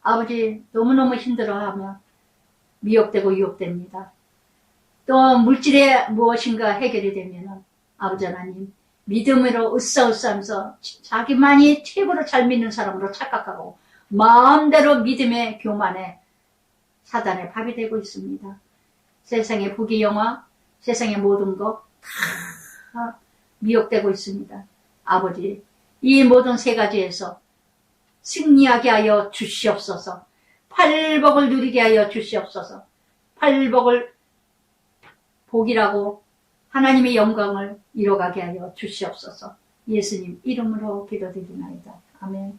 아버지 너무너무 힘들어하며 미혹되고 유혹됩니다. 또 물질에 무엇인가 해결이 되면 아버지 하나님 믿음으로 으쌰으쌰하면서 자기만이 최고로 잘 믿는 사람으로 착각하고 마음대로 믿음의 교만에 사단의 밥이 되고 있습니다. 세상의 부귀영화, 세상의 모든 것 다 미혹되고 있습니다. 아버지, 이 모든 세 가지에서 승리하게 하여 주시옵소서. 팔복을 누리게 하여 주시옵소서. 팔복을 복이라고 하나님의 영광을 이뤄가게 하여 주시옵소서. 예수님 이름으로 기도드리나이다. 아멘.